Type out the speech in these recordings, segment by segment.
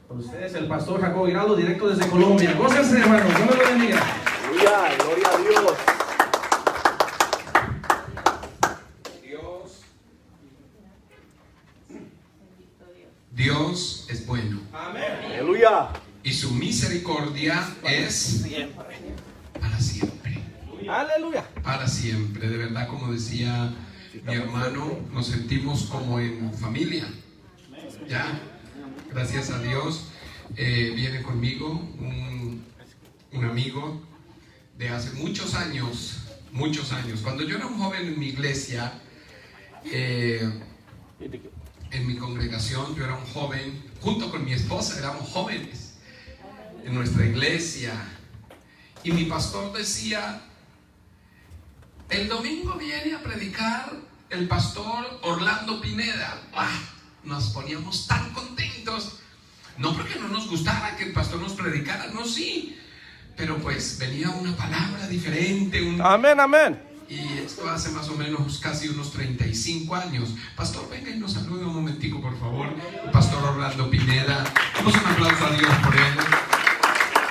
Con ustedes el pastor Jacobo Giraldo, directo desde Colombia. Gócense, hermanos, Dios me lo bendiga. Aleluya, gloria a Dios. Dios es bueno. Amén. Aleluya. Y su misericordia es para siempre. Aleluya. Para siempre. De verdad, como decía mi hermano, nos sentimos como en familia. Ya, gracias a Dios. Viene conmigo un amigo de hace muchos años. Cuando yo era un joven en mi iglesia, en mi congregación, yo era un joven, junto con mi esposa, éramos jóvenes en nuestra iglesia. Y mi pastor decía: el domingo viene a predicar el pastor Orlando Pineda. Nos poníamos tan contentos. No porque no nos gustara que el pastor nos predicara, no, sí. Pero pues venía una palabra diferente. Amén, amén. Y esto hace más o menos casi unos 35 años. Pastor, venga y nos salude un momentico, por favor. El pastor Orlando Pineda. Damos un aplauso a Dios por él.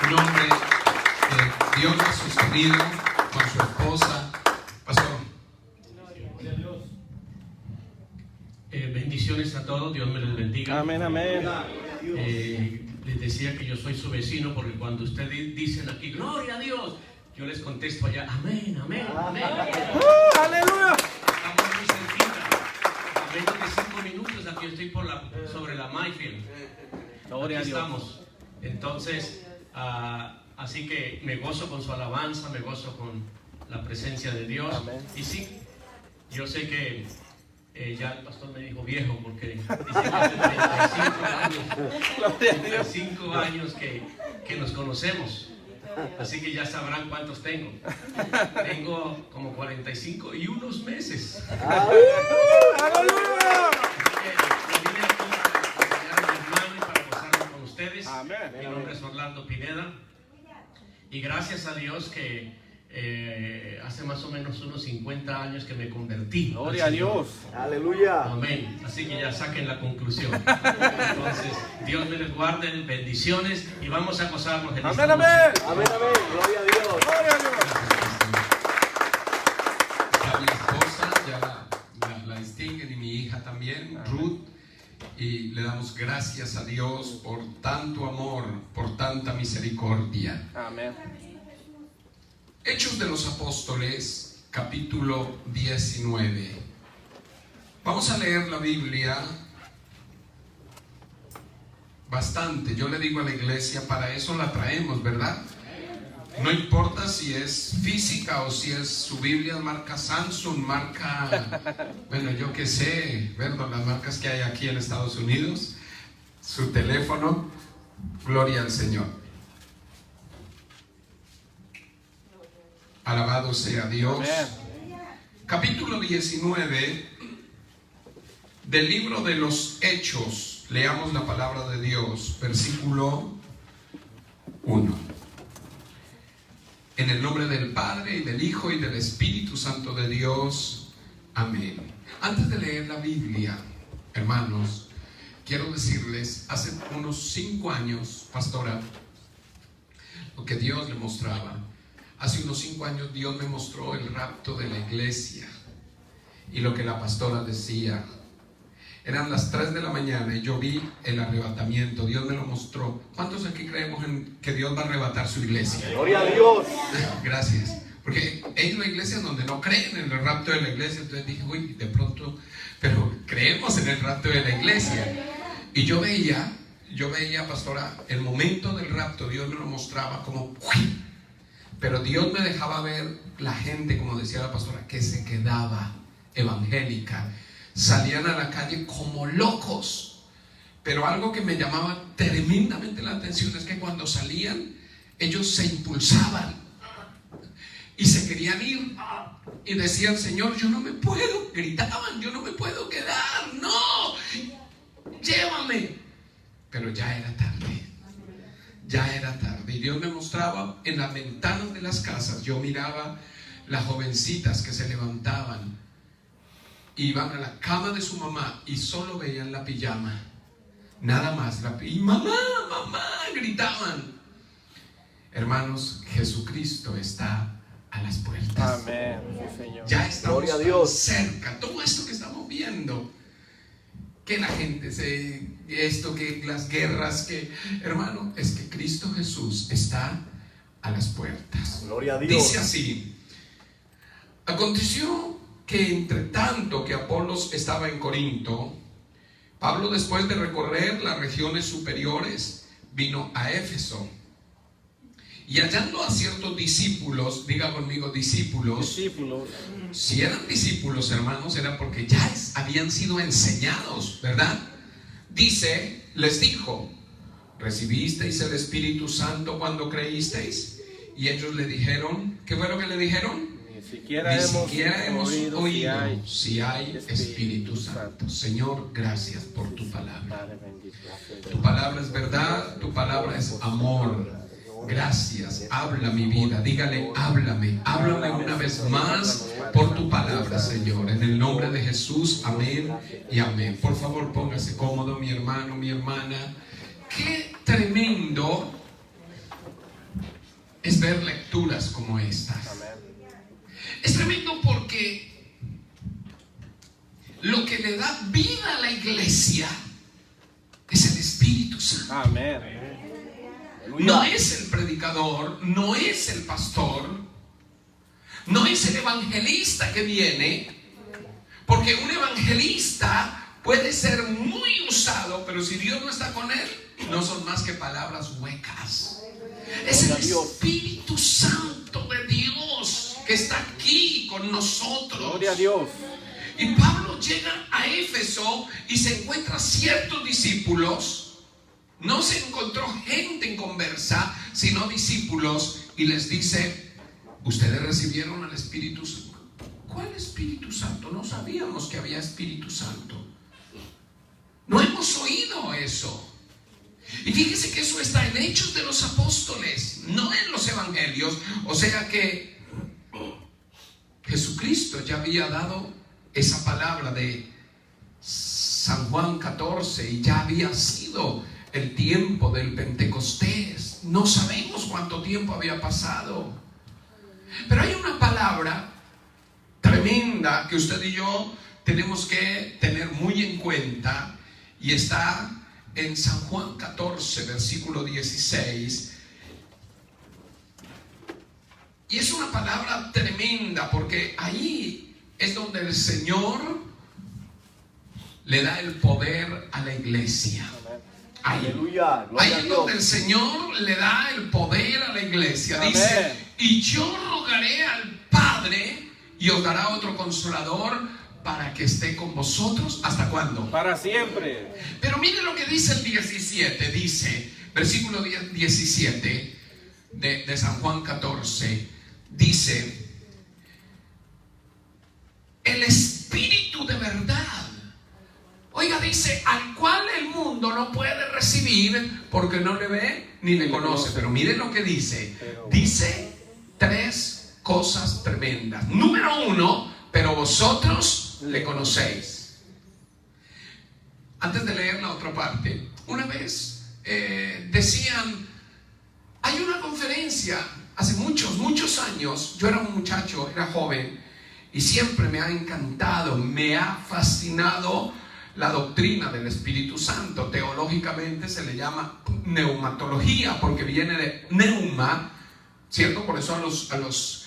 Un hombre que Dios ha sostenido con su esposa. Pastor. Gloria a Dios. Bendiciones a todos, Dios me les bendiga. Amén, amén. Les decía que yo soy su vecino, porque cuando ustedes dicen aquí, gloria a Dios, yo les contesto allá, amén, amén, amén. Aleluya. Estamos muy cerquita. A menos de 5 minutos aquí estoy sobre la Mayfield. Gloria a Aquí Dios. estamos. Entonces, así que me gozo con su alabanza, me gozo con la presencia de Dios. Amén. Y sí, yo sé que ya el pastor me dijo viejo, porque dice que hace 35 años que nos conocemos. Así que ya sabrán cuántos tengo. Tengo como 45 y unos meses. Aleluya. Vine aquí para acompañar a mi hermano y para gozarme con ustedes. Amén. Mi nombre es Orlando Pineda. Y gracias a Dios que hace más o menos unos 50 años que me convertí. Gloria a Dios. Aleluya. Amén. Así que ya saquen la conclusión. Entonces, Dios me les guarde, bendiciones y vamos a gozarnos en esta Amén, amén. noche. Amén, amén. Gloria a Dios. Gloria a Dios. A mi esposa ya la distinguen, y mi hija también, Ruth. Y le damos gracias a Dios por tanto amor, por tanta misericordia. Amén. Hechos de los Apóstoles, capítulo 19. Vamos a leer la Biblia bastante. Yo le digo a la iglesia, para eso la traemos, ¿verdad? No importa si es física o si es su Biblia, marca Samsung, marca, bueno, yo qué sé, ¿verdad? Las marcas que hay aquí en Estados Unidos, su teléfono, gloria al Señor. Alabado sea Dios. Amén. Capítulo 19 del libro de los Hechos. Leamos la palabra de Dios, versículo 1. En el nombre del Padre, y del Hijo, y del Espíritu Santo de Dios. Amén. Antes de leer la Biblia, hermanos, quiero decirles, hace unos 5 años, pastora, lo que Dios le mostraba. Hace unos 5 años Dios me mostró el rapto de la iglesia. Y lo que la pastora decía, eran las 3 de la mañana y yo vi el arrebatamiento. Dios me lo mostró. ¿Cuántos aquí creemos en que Dios va a arrebatar su iglesia? Gloria a Dios. Gracias. Porque hay una iglesia donde no creen en el rapto de la iglesia. Entonces dije, uy, de pronto, pero creemos en el rapto de la iglesia. Y yo veía, pastora, el momento del rapto. Dios me lo mostraba como, uy. Pero Dios me dejaba ver la gente, como decía la pastora, que se quedaba evangélica. Salían a la calle como locos. Pero algo que me llamaba tremendamente la atención es que cuando salían, ellos se impulsaban y se querían ir y decían, Señor, yo no me puedo, gritaban, yo no me puedo quedar, no, llévame. Pero ya era tarde. Ya era tarde y Dios me mostraba en las ventanas de las casas. Yo miraba las jovencitas que se levantaban, iban a la cama de su mamá y solo veían la pijama. Nada más. Y mamá, mamá, gritaban. Hermanos, Jesucristo está a las puertas. Amén. Sí, Señor. Ya estamos Gloria a Dios. cerca. Todo esto que estamos viendo, que la gente que las guerras, que hermano, es que Cristo Jesús está a las puertas. Gloria a Dios. Dice así: aconteció que entre tanto que Apolos estaba en Corinto, Pablo, después de recorrer las regiones superiores, vino a Éfeso. Y hallando a ciertos discípulos, diga conmigo discípulos. Discípulos. Si eran discípulos, hermanos, era porque ya habían sido enseñados, ¿verdad? Dice, les dijo: ¿recibisteis el Espíritu Santo cuando creísteis? Y ellos le dijeron, ¿qué fue lo que le dijeron? Ni siquiera hemos oído si hay Espíritu Santo. Señor, gracias por tu palabra. Padre bendito. Tu palabra es verdad, tu palabra es amor. Gracias, habla mi vida. Dígale, háblame una vez más por tu palabra, Señor. En el nombre de Jesús, amén y amén. Por favor, póngase cómodo, mi hermano, mi hermana. Qué tremendo es ver lecturas como estas. Es tremendo porque lo que le da vida a la iglesia es el Espíritu Santo. Amén. No es el predicador, no es el pastor, no es el evangelista que viene, porque un evangelista puede ser muy usado, pero si Dios no está con él, no son más que palabras huecas. Es el Espíritu Santo de Dios que está aquí con nosotros. Gloria a Dios. Y Pablo llega a Éfeso y se encuentra ciertos discípulos. No se encontró gente en conversa, sino discípulos, y les dice: ¿ustedes recibieron al Espíritu Santo? ¿Cuál Espíritu Santo? No sabíamos que había Espíritu Santo. No hemos oído eso. Y fíjese que eso está en Hechos de los Apóstoles, no en los Evangelios. O sea que Jesucristo ya había dado esa palabra de San Juan 14 y ya había sido el tiempo del Pentecostés. No sabemos cuánto tiempo había pasado, pero hay una palabra tremenda que usted y yo tenemos que tener muy en cuenta, y está en San Juan 14, versículo 16. Y es una palabra tremenda porque ahí es donde el Señor le da el poder a la iglesia. Ahí. Aleluya. Gloria Ahí a es Dios. donde el Señor le da el poder a la iglesia. Amén. Dice: y yo rogaré al Padre y os dará otro consolador para que esté con vosotros. ¿Hasta cuándo? Para siempre. Pero mire lo que dice el 17. Dice, versículo 17 de San Juan 14. Dice: el Espíritu de verdad. Oiga, dice, al cual el mundo no puede recibir porque no le ve ni le conoce. Pero mire lo que dice. Dice tres cosas tremendas. Número uno: pero vosotros le conocéis. Antes de leer la otra parte, una vez decían, hay una conferencia hace muchos años. Yo era un muchacho, era joven, y siempre me ha encantado, me ha fascinado la doctrina del Espíritu Santo. Teológicamente se le llama neumatología, porque viene de neuma, ¿cierto? Por eso a los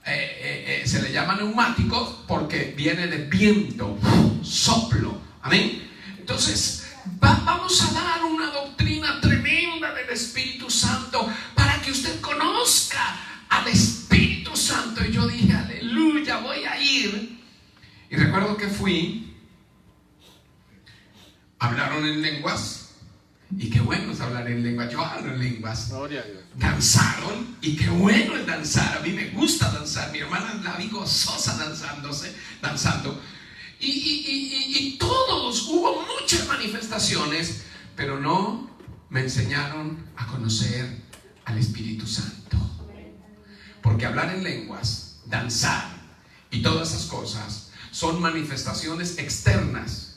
se le llama neumáticos, porque viene de viento, soplo. Amén. Entonces vamos a dar una doctrina tremenda del Espíritu Santo para que usted conozca al Espíritu Santo. Y yo dije, aleluya, voy a ir. Y recuerdo que fui. Hablaron en lenguas, y qué bueno es hablar en lenguas. Yo hablo en lenguas. Gloria a Dios. Danzaron, y qué bueno es danzar. A mí me gusta danzar. Mi hermana la vi gozosa danzando. Y todos, hubo muchas manifestaciones, pero no me enseñaron a conocer al Espíritu Santo. Porque hablar en lenguas, danzar y todas esas cosas son manifestaciones externas.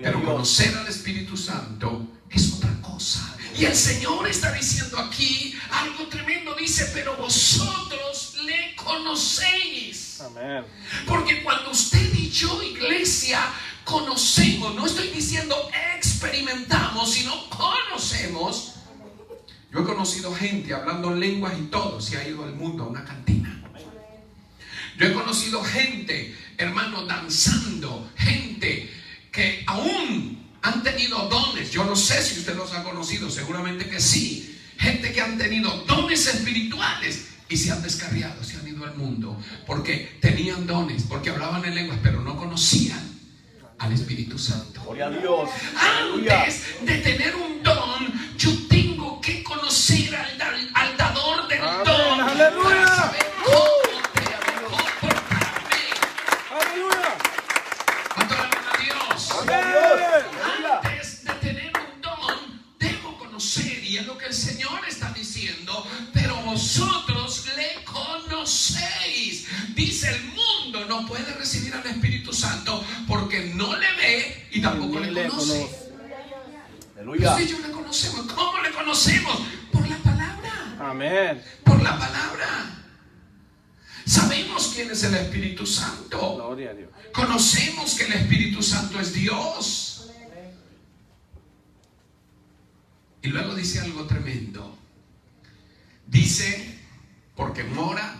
Pero conocer al Espíritu Santo es otra cosa. Y el Señor está diciendo aquí algo tremendo. Dice, pero vosotros le conocéis. Amén. Porque cuando usted y yo, iglesia, conocemos, no estoy diciendo experimentamos, sino conocemos. Yo he conocido gente hablando lenguas y todo, se ha ido al mundo a una cantina. Yo he conocido gente, hermano, danzando, gente que aún han tenido dones. Yo no sé si usted los ha conocido, seguramente que sí. Gente que han tenido dones espirituales y se han descarriado, se han ido al mundo porque tenían dones, porque hablaban en lenguas, pero no conocían al Espíritu Santo. Gloria a Dios. Antes de tener un don, yo tengo que conocer al dador del Amén. don. Aleluya. Para saber cómo comportarme. Aleluya. ¿Cuánto alaban a Dios? Amén. Antes de tener un don, debo conocer, y es lo que el Señor está diciendo, pero vosotros le conocéis. Dice, el mundo no puede recibir al Espíritu Santo porque no le ve y tampoco le conoce. Aleluya. Usted y yo le conocemos. ¿Cómo le conocemos? Por la palabra. Amén. Por la palabra. Sabemos quién es el Espíritu Santo. Gloria a Dios. Conocemos que el Espíritu Santo es Dios. Y luego dice algo tremendo. Dice, porque mora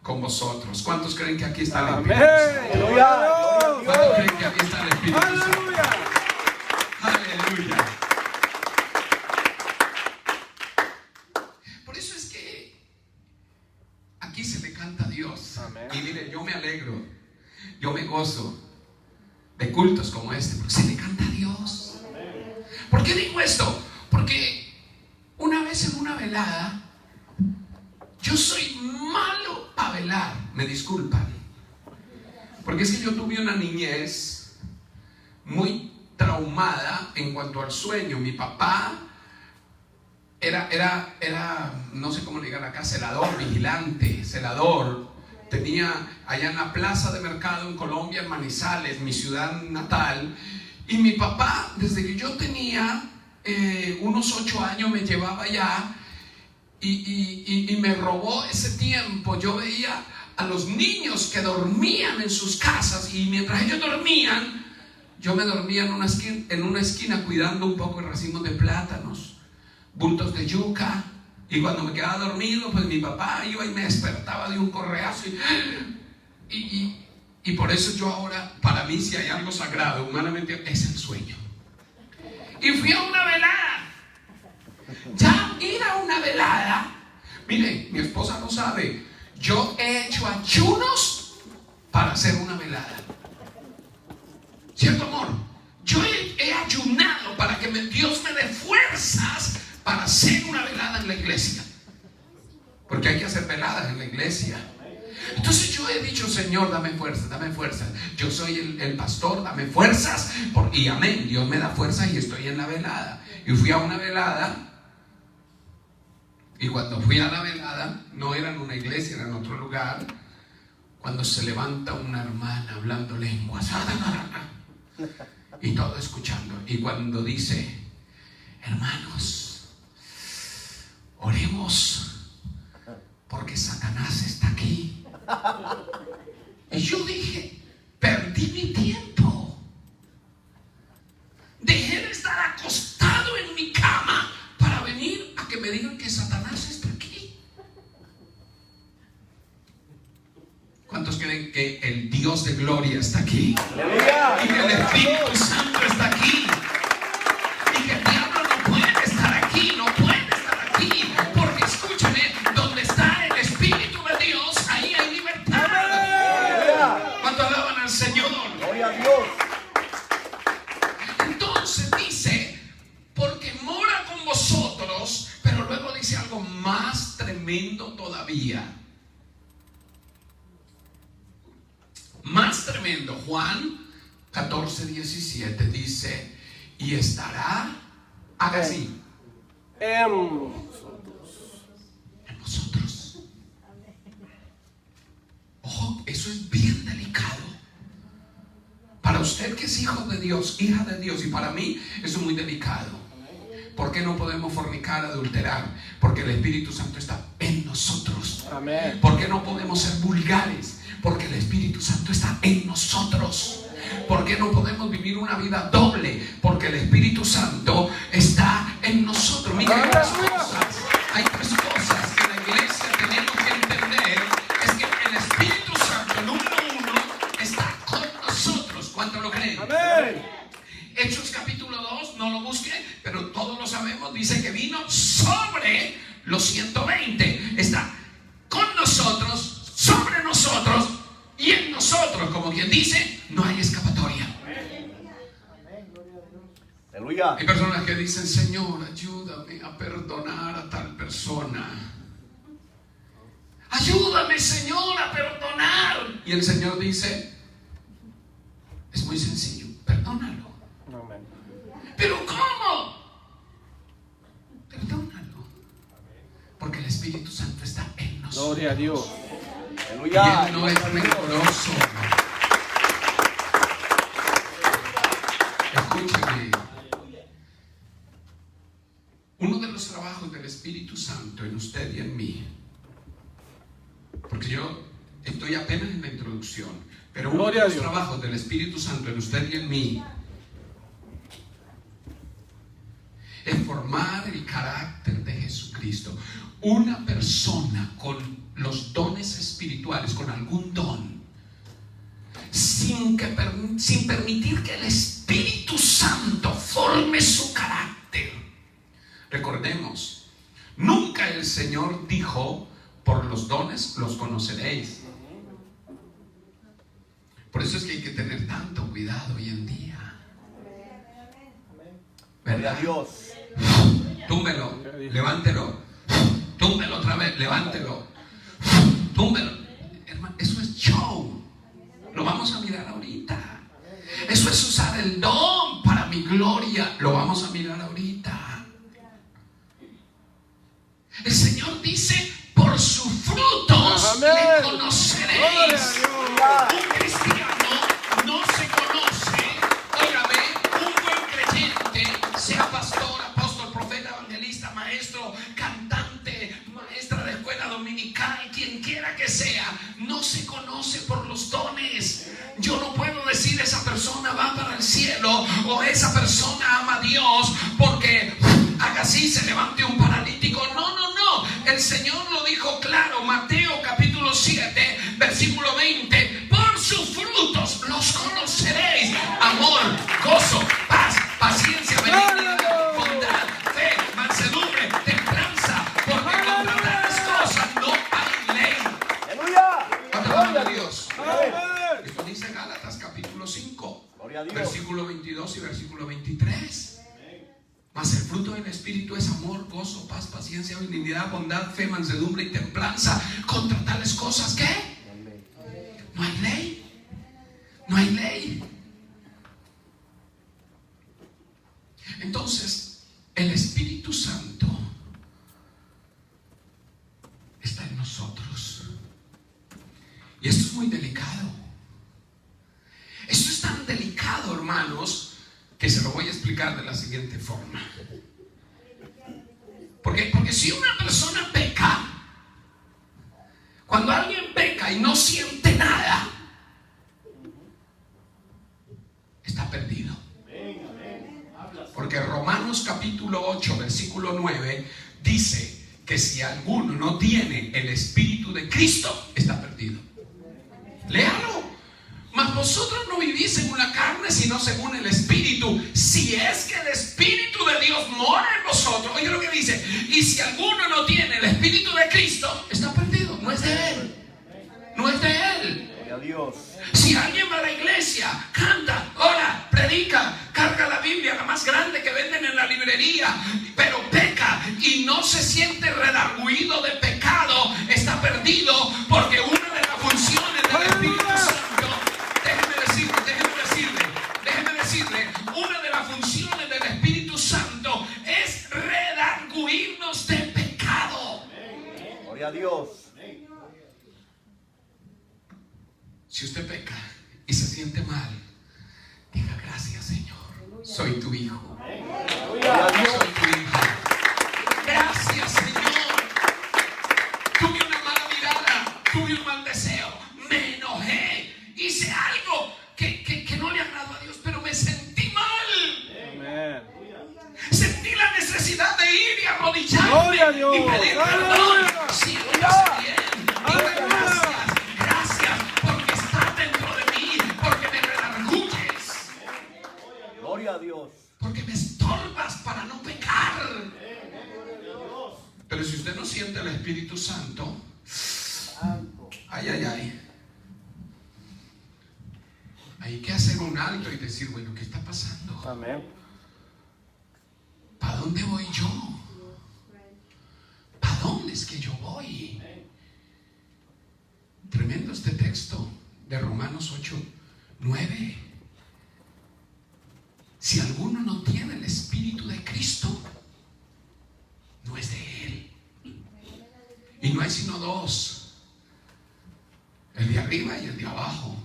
con vosotros. ¿Cuántos creen que aquí está el Espíritu Santo? Aleluya. ¿Cuántos creen que aquí está el Espíritu Santo? Aleluya. Aleluya. Por eso es que aquí se le canta a Dios. Amén. Y mire, yo me alegro, yo me gozo de cultos como este, porque se le canta a Dios. ¿Por qué digo esto? Porque una vez en una velada, yo soy malo para velar, me disculpan, porque es que yo tuve una niñez muy traumada en cuanto al sueño. Mi papá era no sé cómo le digan acá, celador, vigilante, celador. Tenía allá en la plaza de mercado en Colombia, en Manizales, mi ciudad natal. Y mi papá, desde que yo tenía unos 8 años, me llevaba allá y me robó ese tiempo. Yo veía a los niños que dormían en sus casas, y mientras ellos dormían, yo me dormía en una esquina cuidando un poco de racimos de plátanos, bultos de yuca. Y cuando me quedaba dormido, pues mi papá iba y me despertaba de un correazo. Y por eso yo ahora, para mí, si hay algo sagrado, humanamente, es el sueño. Y fui a una velada. Ya ir a una velada, mire, mi esposa no sabe, yo he hecho ayunos para hacer una velada. ¿Cierto, amor? Yo he ayunado para que Dios me dé fuerzas para hacer una velada en la iglesia. Porque hay que hacer veladas en la iglesia. Entonces yo he dicho, Señor, dame fuerzas, dame fuerzas. Yo soy el pastor, dame fuerzas. Y amén, Dios me da fuerzas y estoy en la velada. Y fui a una velada. Y cuando fui a la velada, no era en una iglesia, era en otro lugar. Cuando se levanta una hermana hablando lenguas. Y todo escuchando. Y cuando dice, hermanos, oremos porque Satanás está aquí. Y yo dije, perdí mi tiempo. Dejé de estar acostado en mi cama para venir a que me digan que Satanás está aquí. ¿Cuántos creen que el Dios de gloria está aquí? Aleluya. Y que el Espíritu Santo está aquí. Y que el diablo no puede estar aquí, no puede estar aquí. Porque escúchame, donde está el Espíritu de Dios, ahí hay libertad. Aleluya. ¿Cuánto alaban al Señor? Gloria a Dios. Entonces dice, porque mora con vosotros, pero luego dice algo más tremendo todavía. Más tremendo. Juan 14:17 dice, y estará, haga así, En vosotros. Ojo, eso es bien delicado. Para usted que es hijo hijo de Dios, hija de Dios. Y para mí eso es muy delicado. ¿Por qué no podemos fornicar, adulterar? Porque el Espíritu Santo está en nosotros. Amén. ¿Por qué no podemos ser vulgares? Porque el Espíritu Santo está en nosotros. ¿Por qué no podemos vivir una vida doble? Porque el Espíritu Santo está en nosotros. Mira, hay tres cosas que en la iglesia tenemos que entender. Es que el Espíritu Santo, número uno, está con nosotros. ¿Cuánto lo creen? Amén. Hechos capítulo 2, no lo busqué, pero todos lo sabemos, dice que vino sobre los 120. Está con nosotros, sobre nosotros y en nosotros. Como quien dice, no hay escapatoria. Aleluya. Hay personas que dicen, Señor, ayúdame a perdonar a tal persona. Ayúdame, Señor, a perdonar. Y el Señor dice, es muy sencillo, perdónalo. Amén. ¿Pero cómo? Perdónalo. Porque el Espíritu Santo está en nosotros. Gloria a Dios. Y Aleluya. Él no es rencoroso. Escúcheme. Uno de los trabajos del Espíritu Santo en usted y en mí, porque yo estoy apenas en la introducción, pero uno Gloria de a los Dios. trabajos del Espíritu Santo en usted y en mí es formar el carácter de Jesucristo. Una persona con los dones espirituales, con algún don, sin permitir que el Espíritu Santo forme su carácter. Recordemos, nunca el Señor dijo, por los dones los conoceréis. Por eso es que hay que tener tanto cuidado hoy en día. Gloria a ¿Verdad? Dios. Túmbelo, levántelo. Túmbelo otra vez, levántelo. Túmbelo. Hermano, eso es show. Lo vamos a mirar ahorita. Eso es usar el don para mi gloria. Lo vamos a mirar ahorita. El Señor dice, por sus frutos Amén. le Gloria a conoceréis. Dios. Un cristiano no se conoce, óigame, un buen creyente, sea pastor, apóstol, profeta, evangelista, maestro, cantante, maestra de escuela dominical, quien quiera que sea, no se conoce por los dones. Yo no puedo decir esa persona va para el cielo o esa persona ama a Dios porque haga así, se levante un paralítico. No, no, no. El Señor lo dijo claro, Mateo capítulo 7, versículo 20. Por sus frutos los conoceréis. Amor, gozo, paz, paciencia, benignidad, bondad, fe, mansedumbre, templanza. Porque contra tales cosas no hay ley. Aleluya. Gloria a Dios. Amén. Esto dice Gálatas capítulo 5, Gloria a Dios. versículo 22 y versículo 23. Mas el fruto del Espíritu es amor, gozo, paz, paciencia, benignidad, bondad, fe, mansedumbre y templanza. Contra tales cosas, ¿qué? No hay ley. No hay ley. Entonces, el Espíritu Santo está en nosotros. Y esto es muy delicado. Esto es tan delicado, hermanos, que se lo voy a explicar de la siguiente forma. Porque si una persona peca, cuando alguien peca y no siente nada, está perdido. Porque Romanos capítulo 8, versículo 9 dice que si alguno no tiene el Espíritu de Cristo, está perdido. Léalo. Mas vosotros no vivís en una carne, sino según el Espíritu. Si es que el Espíritu de Dios mora en vosotros. Oye lo que dice. Y si alguno no tiene el Espíritu de Cristo, está perdido. No es de Él. No es de Él. Gloria a Dios. Si alguien va a la iglesia, canta, ora, predica, carga la Biblia, la más grande que venden en la librería, pero peca y no se siente redarguido de pecado, está perdido, porque una de las funciones del Espíritu Santo, déjeme decirle, una de las funciones del Espíritu Santo es redarguirnos de pecado. Gloria a Dios. Si usted peca y se siente mal, diga gracias soy tu hijo. Gloria a Dios. Soy tu hijo. Gracias, Señor. Tuve una mala mirada, tuve un mal deseo, me enojé, hice algo que no le agradó a Dios, pero me sentí mal. Amén. Sentí la necesidad de ir y arrodillarme Gloria a Dios. y pedir perdón. Aleluya. Sí, lo hice bien. Dime gracias porque estás dentro de mí, porque me redarguyes, Gloria a Dios. porque me estorbas para no pecar. Pero si usted no siente el Espíritu Santo, ay, ay, ay, hay que hacer un alto y decir, bueno, ¿qué está pasando? Amén. ¿Para dónde voy yo? ¿Para dónde es que yo voy? Tremendo este texto de Romanos 8:9. Si alguno no tiene el Espíritu de Cristo, no es de Él. Y no hay sino dos: el de arriba y el de abajo.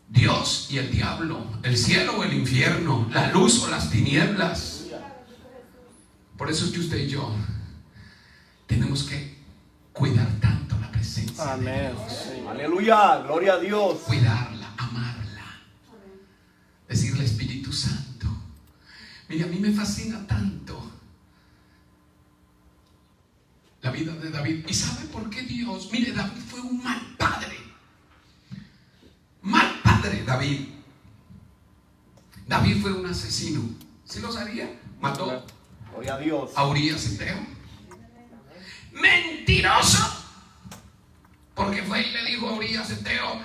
Dios y el diablo, el cielo o el infierno, la luz o las tinieblas. Por eso es que usted y yo tenemos que cuidar tanto la presencia de Amén. Dios. Sí. Aleluya. Gloria a Dios. Cuidarla, amarla, decirle Espíritu Santo. Mire, a mí me fascina tanto la vida de David. ¿Y sabe por qué Dios? Mire, David fue un mal padre. Mal padre, David. David fue un asesino. ¿Sí lo sabía? Mató Gloria a Dios. a Urías Eteo. Mentiroso. Porque fue y le dijo a Urías Eteo,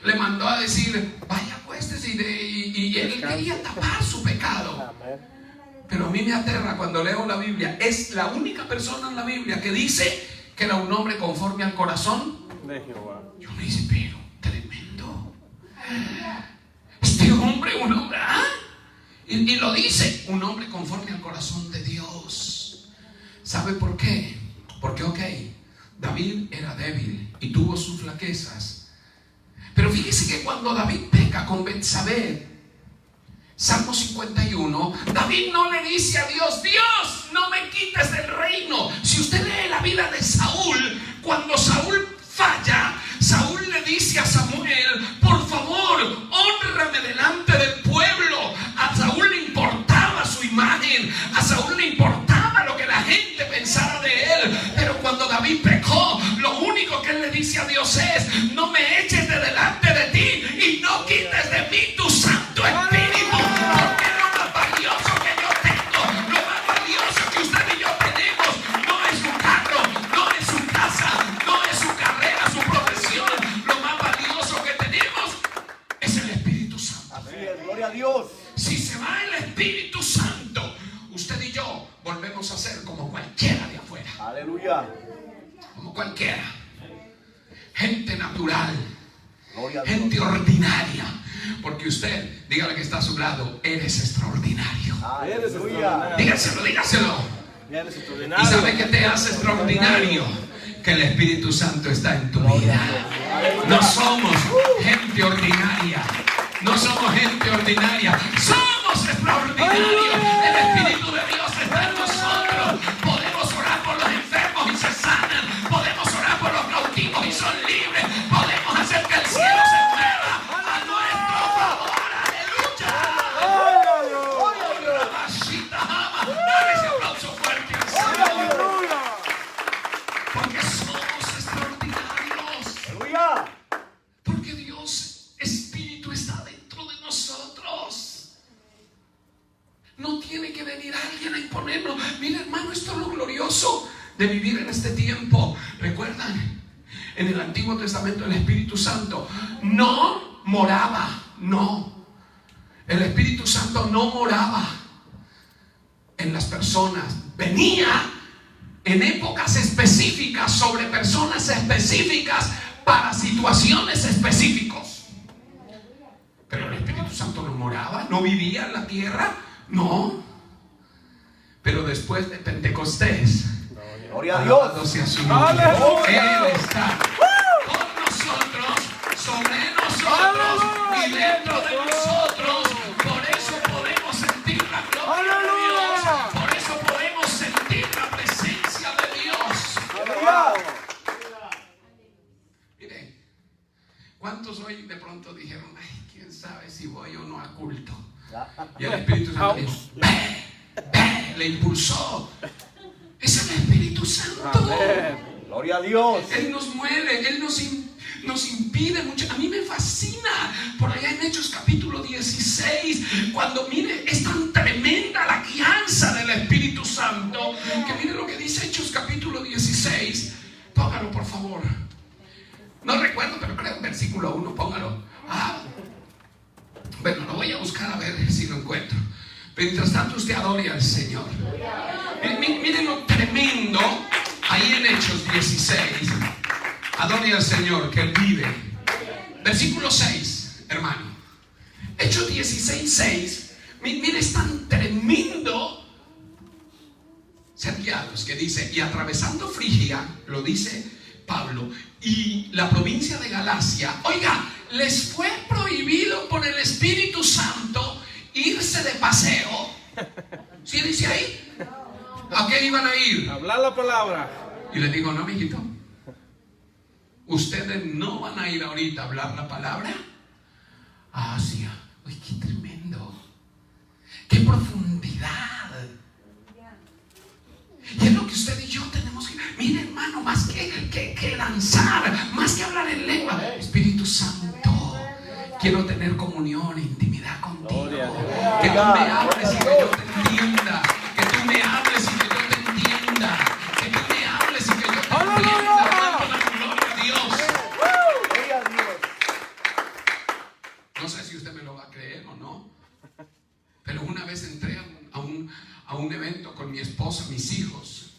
le mandó a decir, vaya acuéstese, y él quería tapar su pecado. Amén. Pero a mí me aterra cuando leo la Biblia. Es la única persona en la Biblia que dice que era un hombre conforme al corazón De Jehová. Yo me dice, pero tremendo. Este hombre, un hombre, y lo dice, un hombre conforme al corazón de Dios. ¿Sabe por qué? Porque, ok, David era débil y tuvo sus flaquezas. Pero fíjese que cuando David peca con Betsabé, Salmo 51, David no le dice a Dios, Dios, no me quites del reino. Si usted lee la vida de Saúl, cuando Saúl falla, Saúl le dice a Samuel, por favor, hónrame delante del pueblo. A Saúl le importaba su imagen, a Saúl le importaba lo que la gente pensara de él. Pero cuando David pecó, lo único que él le dice a Dios es, no me eches de delante de ti y no quites de mí tu Santo Espíritu, porque lo más valioso que yo tengo, lo más valioso que usted y yo tenemos, no es su carro, no es su casa, no es su carrera, su profesión. Lo más valioso que tenemos es el Espíritu Santo. Así es. Gloria a Dios. Si se va el Espíritu Santo, usted y yo volvemos a ser como cualquiera de afuera. Aleluya. Como cualquiera. Gente natural, Gloria a Dios. gente ordinaria. Porque usted, dígale que está a su lado, eres extraordinario. Eres Aleluya. extraordinario. Dígaselo, dígaselo. Eres ¿Y extraordinario. sabe qué te hace extraordinario? Que el Espíritu Santo está en tu vida. No somos gente ordinaria. No somos gente ordinaria. Somos extraordinarios. El Espíritu de Dios está en nosotros. Podemos orar por los enfermos y se sanan. Podemos orar por los cautivos y son libres. Podemos hacer que el cielo se mueva a nuestro favor. Aleluya. Mamacita, ama. Dale ese aplauso fuerte al Señor. Aleluya. Porque somos extraordinarios. Aleluya. Porque Dios, Espíritu, está dentro de nosotros. No tiene que venir alguien a imponernos. Mira, hermano, esto es lo glorioso de vivir en este tiempo. ¿Recuerdan? En el Antiguo Testamento el Espíritu Santo no moraba. No. El Espíritu Santo no moraba en las personas. Venía en épocas específicas sobre personas específicas para situaciones específicos. Pero el Espíritu Santo no moraba, no vivía en la tierra, no. Pero después de Pentecostés, Gloria a Dios. alabado sea su nombre, ¡Aleluya! Él está con nosotros, sobre nosotros y dentro de nosotros. Por eso podemos Y el Espíritu Santo dijo, ve, le impulsó. Es el Espíritu Santo. Amén. Gloria a Dios. Él nos mueve, Él nos impide mucho. A mí me fascina por allá en Hechos capítulo 16, cuando mire, es tan tremenda la guianza del Espíritu Santo, que mire lo que dice Hechos capítulo 16. Póngalo por favor. No recuerdo, pero creo en versículo 1, póngalo. Bueno, lo voy a buscar a ver si lo encuentro. Mientras tanto usted adore al Señor. Miren lo tremendo ahí en Hechos 16. Adore al Señor, que Él vive. Versículo 6, hermano. Hechos 16, 6. Mire, es tan tremendo. Ser guiados, que dice, y atravesando Frigia, lo dice Pablo, y la provincia de Galacia, oiga, les fue prohibido por el Espíritu Santo irse de paseo. ¿Sí dice ahí? ¿A qué iban a ir? Hablar la palabra. Y les digo, no, mijito, ustedes no van a ir ahorita a hablar la palabra a Asia. Uy, qué tremendo, qué profundidad. Y es lo que usted y yo tenemos que, mire hermano, más que danzar, más que hablar en lengua, Espíritu Santo, quiero tener comunión e intimidad contigo. Que tú me hables y que yo te entienda. Que tú me hables y que yo te entienda. Que tú me hables y que yo te entienda. Dando la gloria a Dios. Gloria a Dios. No sé si usted me lo va a creer o no, pero una vez entré a un evento con mi esposa, mis hijos,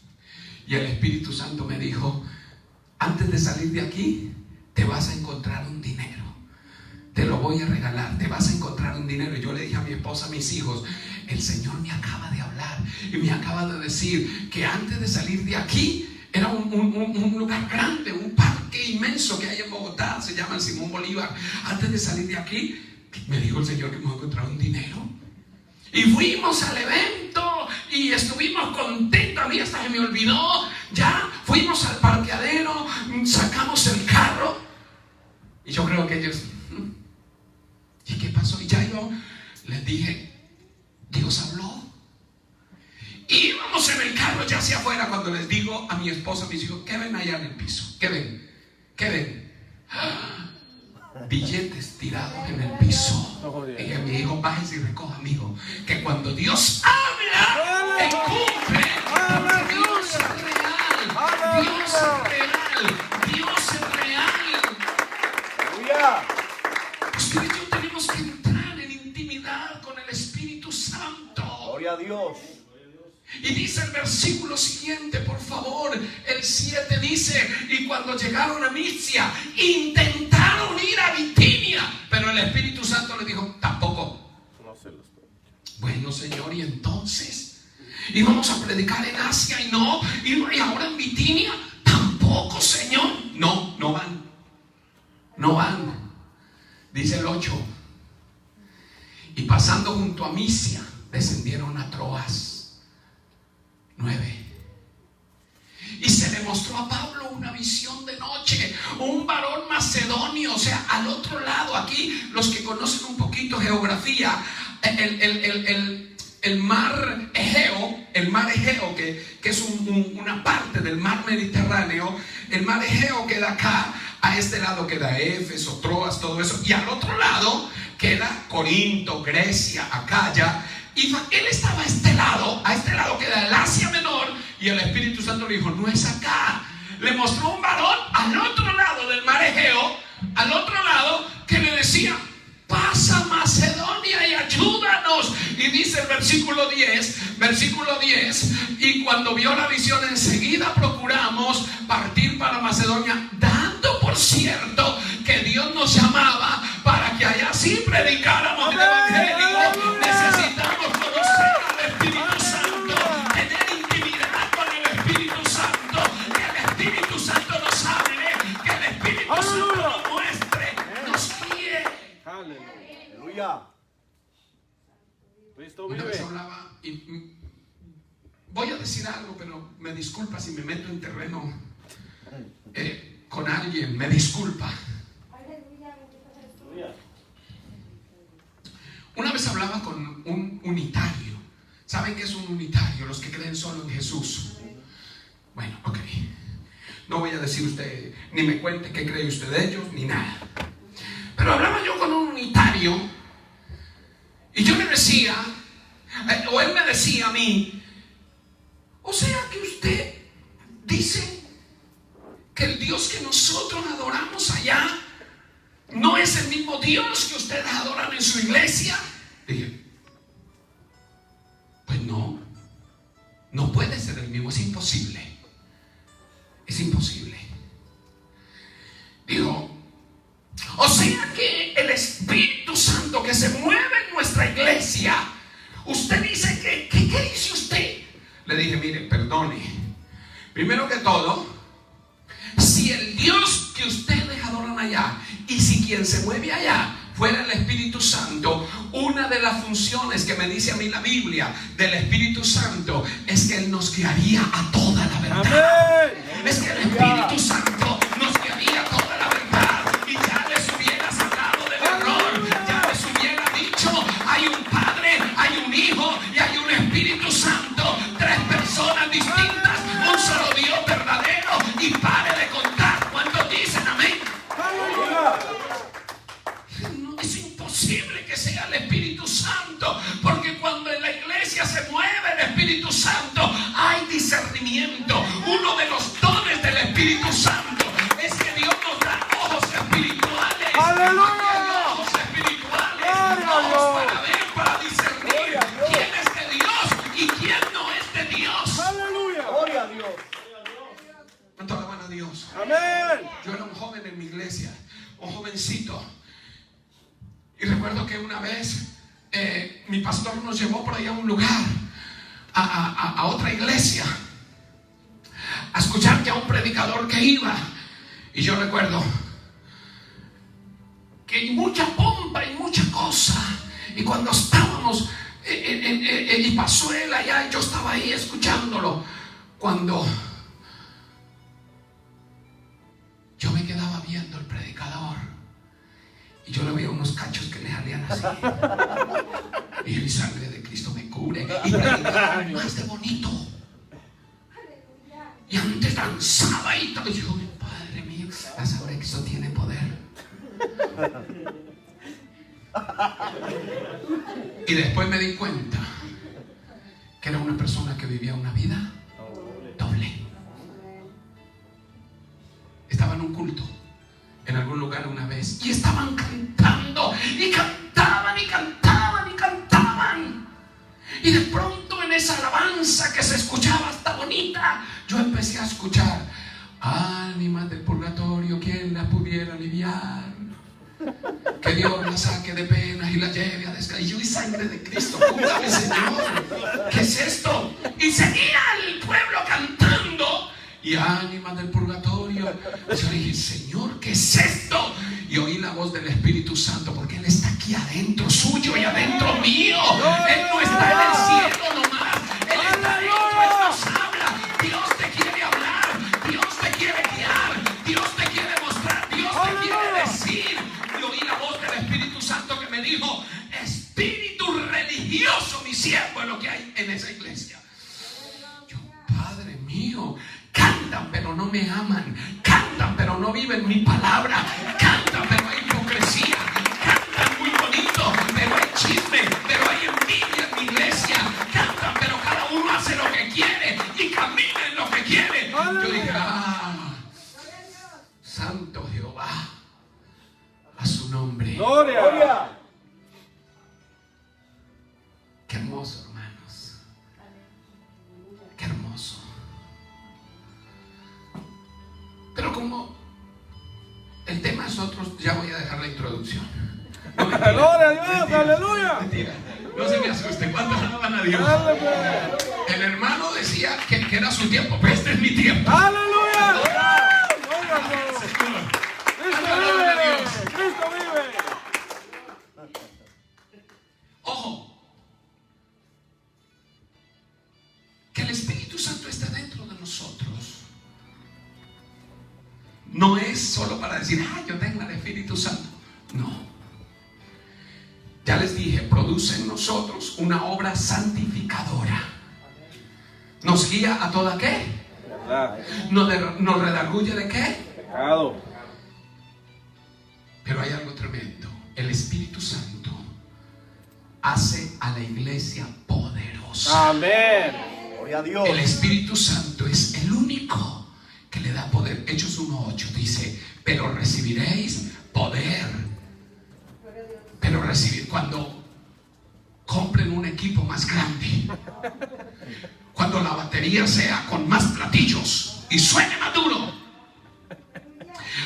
y el Espíritu Santo me dijo, antes de salir de aquí te vas a encontrar un dinero, te lo voy a regalar, te vas a encontrar un dinero. Y yo le dije a mi esposa, a mis hijos, el Señor me acaba de hablar y me acaba de decir que antes de salir de aquí, era un lugar grande, un parque inmenso que hay en Bogotá, se llama el Simón Bolívar. Antes de salir de aquí, me dijo el Señor que me voy a encontrar un dinero. Y fuimos al evento y estuvimos contentos. A mí hasta se me olvidó. Ya fuimos al parqueadero, sacamos el carro. Y yo creo que ellos, ¿y qué pasó? Y ya yo les dije, Dios habló. Y íbamos en el carro ya hacia afuera cuando les digo a mi esposa, a mis hijos, ¿qué ven allá en el piso? ¿Qué ven? ¿Qué ven? Billetes tirados en el piso. Y que mi hijo bájese y recoja, amigo, que cuando Dios habla, Él cumple. Porque Dios es real. Dios es real. Dios es real. Aleluya. Usted y yo tenemos que entrar en intimidad con el Espíritu Santo. Gloria a Dios. Y dice el versículo siguiente, por favor, el 7 dice, y cuando llegaron a Misia, intentaron ir a Bitinia, pero el Espíritu Santo les dijo, tampoco. Bueno, Señor, y entonces íbamos a predicar en Asia y no, y ahora en Bitinia, tampoco, Señor. No, no van. No van. Dice el 8. Y pasando junto a Misia, descendieron a Troas. 9. Y se le mostró a Pablo una visión de noche, un varón macedonio, o sea, al otro lado. Aquí los que conocen un poquito geografía, el mar Egeo, que es una parte del mar Mediterráneo. El mar Egeo queda acá, a este lado queda Éfeso, Troas, todo eso, y al otro lado queda Corinto, Grecia, Acaya. Y él estaba a este lado queda el Asia Menor, y el Espíritu Santo le dijo, no es acá. Le mostró un varón al otro lado del mar Egeo, al otro lado, que le decía, pasa Macedonia y ayúdanos. Y dice el versículo 10, y cuando vio la visión enseguida procuramos partir para Macedonia, dando por cierto que Dios nos llamaba para que allá sí predicáramos el evangelio. Necesitamos conocer al Espíritu Santo, tener intimidad con el Espíritu Santo, que el Espíritu Santo nos hable, que el Espíritu Santo nos muestre, nos guíe. Aleluya. Cristo Una vez vive. hablaba, y voy a decir algo, pero me disculpa si me meto en terreno con alguien, me disculpa. Una vez hablaba con un unitario. ¿Saben qué es un unitario? Los que creen solo en Jesús. Bueno, ok. No voy a decir usted, ni me cuente qué cree usted de ellos, ni nada. Pero hablaba yo con un unitario y yo le decía, o él me decía a mí, o sea que usted dice que el Dios que nosotros adoramos allá no es el mismo Dios que ustedes adoran en su iglesia. Dije, pues no puede ser el mismo, es imposible. Es imposible. Dijo, o sea que el Espíritu Santo que se mueve en nuestra iglesia, usted dice que, ¿qué dice usted? Le dije, mire, perdone. Primero que todo, si el Dios que ustedes adoran allá y si quien se mueve allá fuera el Espíritu Santo, una de las funciones que me dice a mí la Biblia del Espíritu Santo es que Él nos guiaría a toda la verdad. Amén. Es que el Espíritu Santo nos guiaría a toda la verdad y ya les hubiera sacado del error, ya les hubiera dicho, hay un Padre, hay un Hijo y hay un Espíritu Santo, tres personas distintas, un solo Dios verdadero, y pare de contar. ¿Cuántos dicen amén? No, es imposible que sea el Espíritu Santo, porque cuando en la iglesia se mueve el Espíritu Santo hay discernimiento. Uno de los dones del Espíritu Santo es que Dios nos da ojos espirituales. ¡Aleluya! Hay ojos espirituales, ojos para ver, para discernir quién es de Dios y quién no es de Dios. ¡Aleluya! Gloria a Dios. ¿Cuánto alaban a Dios? Amén. Yo era un joven en mi iglesia, un jovencito. Y recuerdo que una vez mi pastor nos llevó por ahí a un lugar, a otra iglesia, a escuchar que a un predicador que iba. Y yo recuerdo que hay mucha pompa y mucha cosa. Y cuando estábamos, y pasó él allá, y yo estaba ahí escuchándolo. Cuando yo me quedaba viendo el predicador, y yo le veía unos cachos que le salían así. Y la sangre de Cristo me cubre. Y predicaba más de bonito. Y antes danzaba y todo. Y yo, Padre mío, la sangre de Cristo tiene poder. Y después me di cuenta que era una persona que vivía una vida doble. Estaba en un culto en algún lugar una vez y estaban cantando y cantaban y cantaban y cantaban, y de pronto en esa alabanza que se escuchaba hasta bonita, yo empecé a escuchar: ánimas del purgatorio, ¿quién las pudiera aliviar? Que Dios la saque de penas y la lleve a descansar. Y yo, y sangre de Cristo, cúrame, Señor, ¿qué es esto? Y seguía el pueblo cantando: y ánimas del purgatorio. Y yo dije: Señor, ¿qué es esto? Y oí la voz del Espíritu Santo, porque Él está aquí adentro suyo y adentro mío. Él no está en el cielo nomás, Él está adentro, Él nos habla. Dios te quiere hablar, Dios te quiere guiar, Dios te quiere mostrar, Dios te quiere decir. Y oí la voz del Espíritu Santo que me dijo: espíritu religioso, mi siervo, es lo que hay en esa iglesia. Yo, Padre mío, cantan pero no me aman, cantan pero no viven mi palabra, cantan pero hay hipocresía, cantan muy bonito pero hay chisme, pero hay envidia en mi iglesia, cantan pero cada uno hace lo que quiere y camina en lo que quiere. Yo dije: Santo Jehová, a su nombre. Gloria. Qué hermoso, hermanos, qué hermoso. Pero como el tema es otro, ya voy a dejar la introducción. No, mentira, Gloria a Dios, mentira, aleluya. mentira. No se me asuste. ¿Cuántos alaban a Dios? Aleluya. El hermano decía que era su tiempo, pues este es mi tiempo. Aleluya. Gloria a Dios. Cristo Alaban a Dios. vive. Cristo vive. Ojo, que el Espíritu Santo está dentro de nosotros. No es solo para decir: yo tengo el Espíritu Santo. No. Ya les dije, produce nosotros una obra santificadora. Nos guía a toda ¿qué? ¿Verdad? Nos redarguye de ¿qué? Pecado. Pero hay algo tremendo. El Espíritu Santo hace a la iglesia poderosa. Amén. Gloria a Dios. El Espíritu Santo es el único que le da poder. Hechos 1:8 dice: pero recibiréis poder. Pero recibir cuando compren un equipo más grande, cuando la batería sea con más platillos y suene más duro.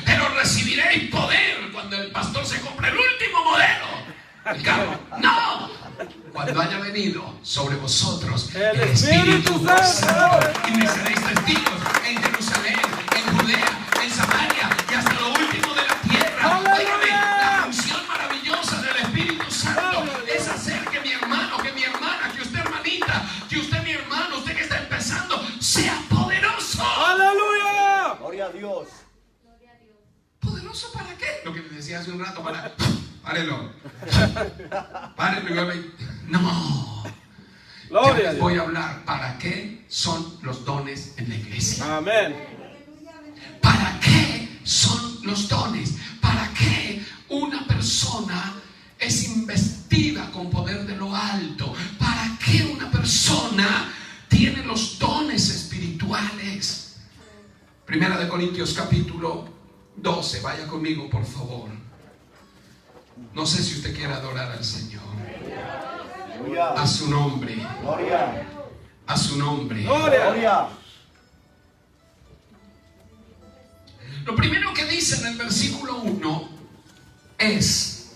Pero recibiréis poder cuando el pastor se compre el último modelo del carro. No, cuando haya venido sobre vosotros el Espíritu Santo, y me seréis testigos en Jerusalén, en Judea, en Samaria y hasta lo último de la tierra. Óigame, la función maravillosa del Espíritu Santo es hacer que mi hermano, que mi hermana, que usted hermanita, que usted mi hermano, usted que está empezando, sea poderoso. Aleluya. Gloria a Dios. ¿Poderoso para qué? Lo que les decía hace un rato, para... Párelo. Párenlo. No. Ya Gloria a les Dios. voy a hablar para qué son los dones en la iglesia. Amén. ¿Para qué son los dones? ¿Para qué una persona es investida con poder de lo alto? ¿Para qué una persona tiene los dones espirituales? Primera de Corintios capítulo 12, vaya conmigo por favor. No sé si usted quiere adorar al Señor. Aleluya. A su nombre. Gloria. A su nombre. Gloria. Gloria. Lo primero que dice en el versículo 1 es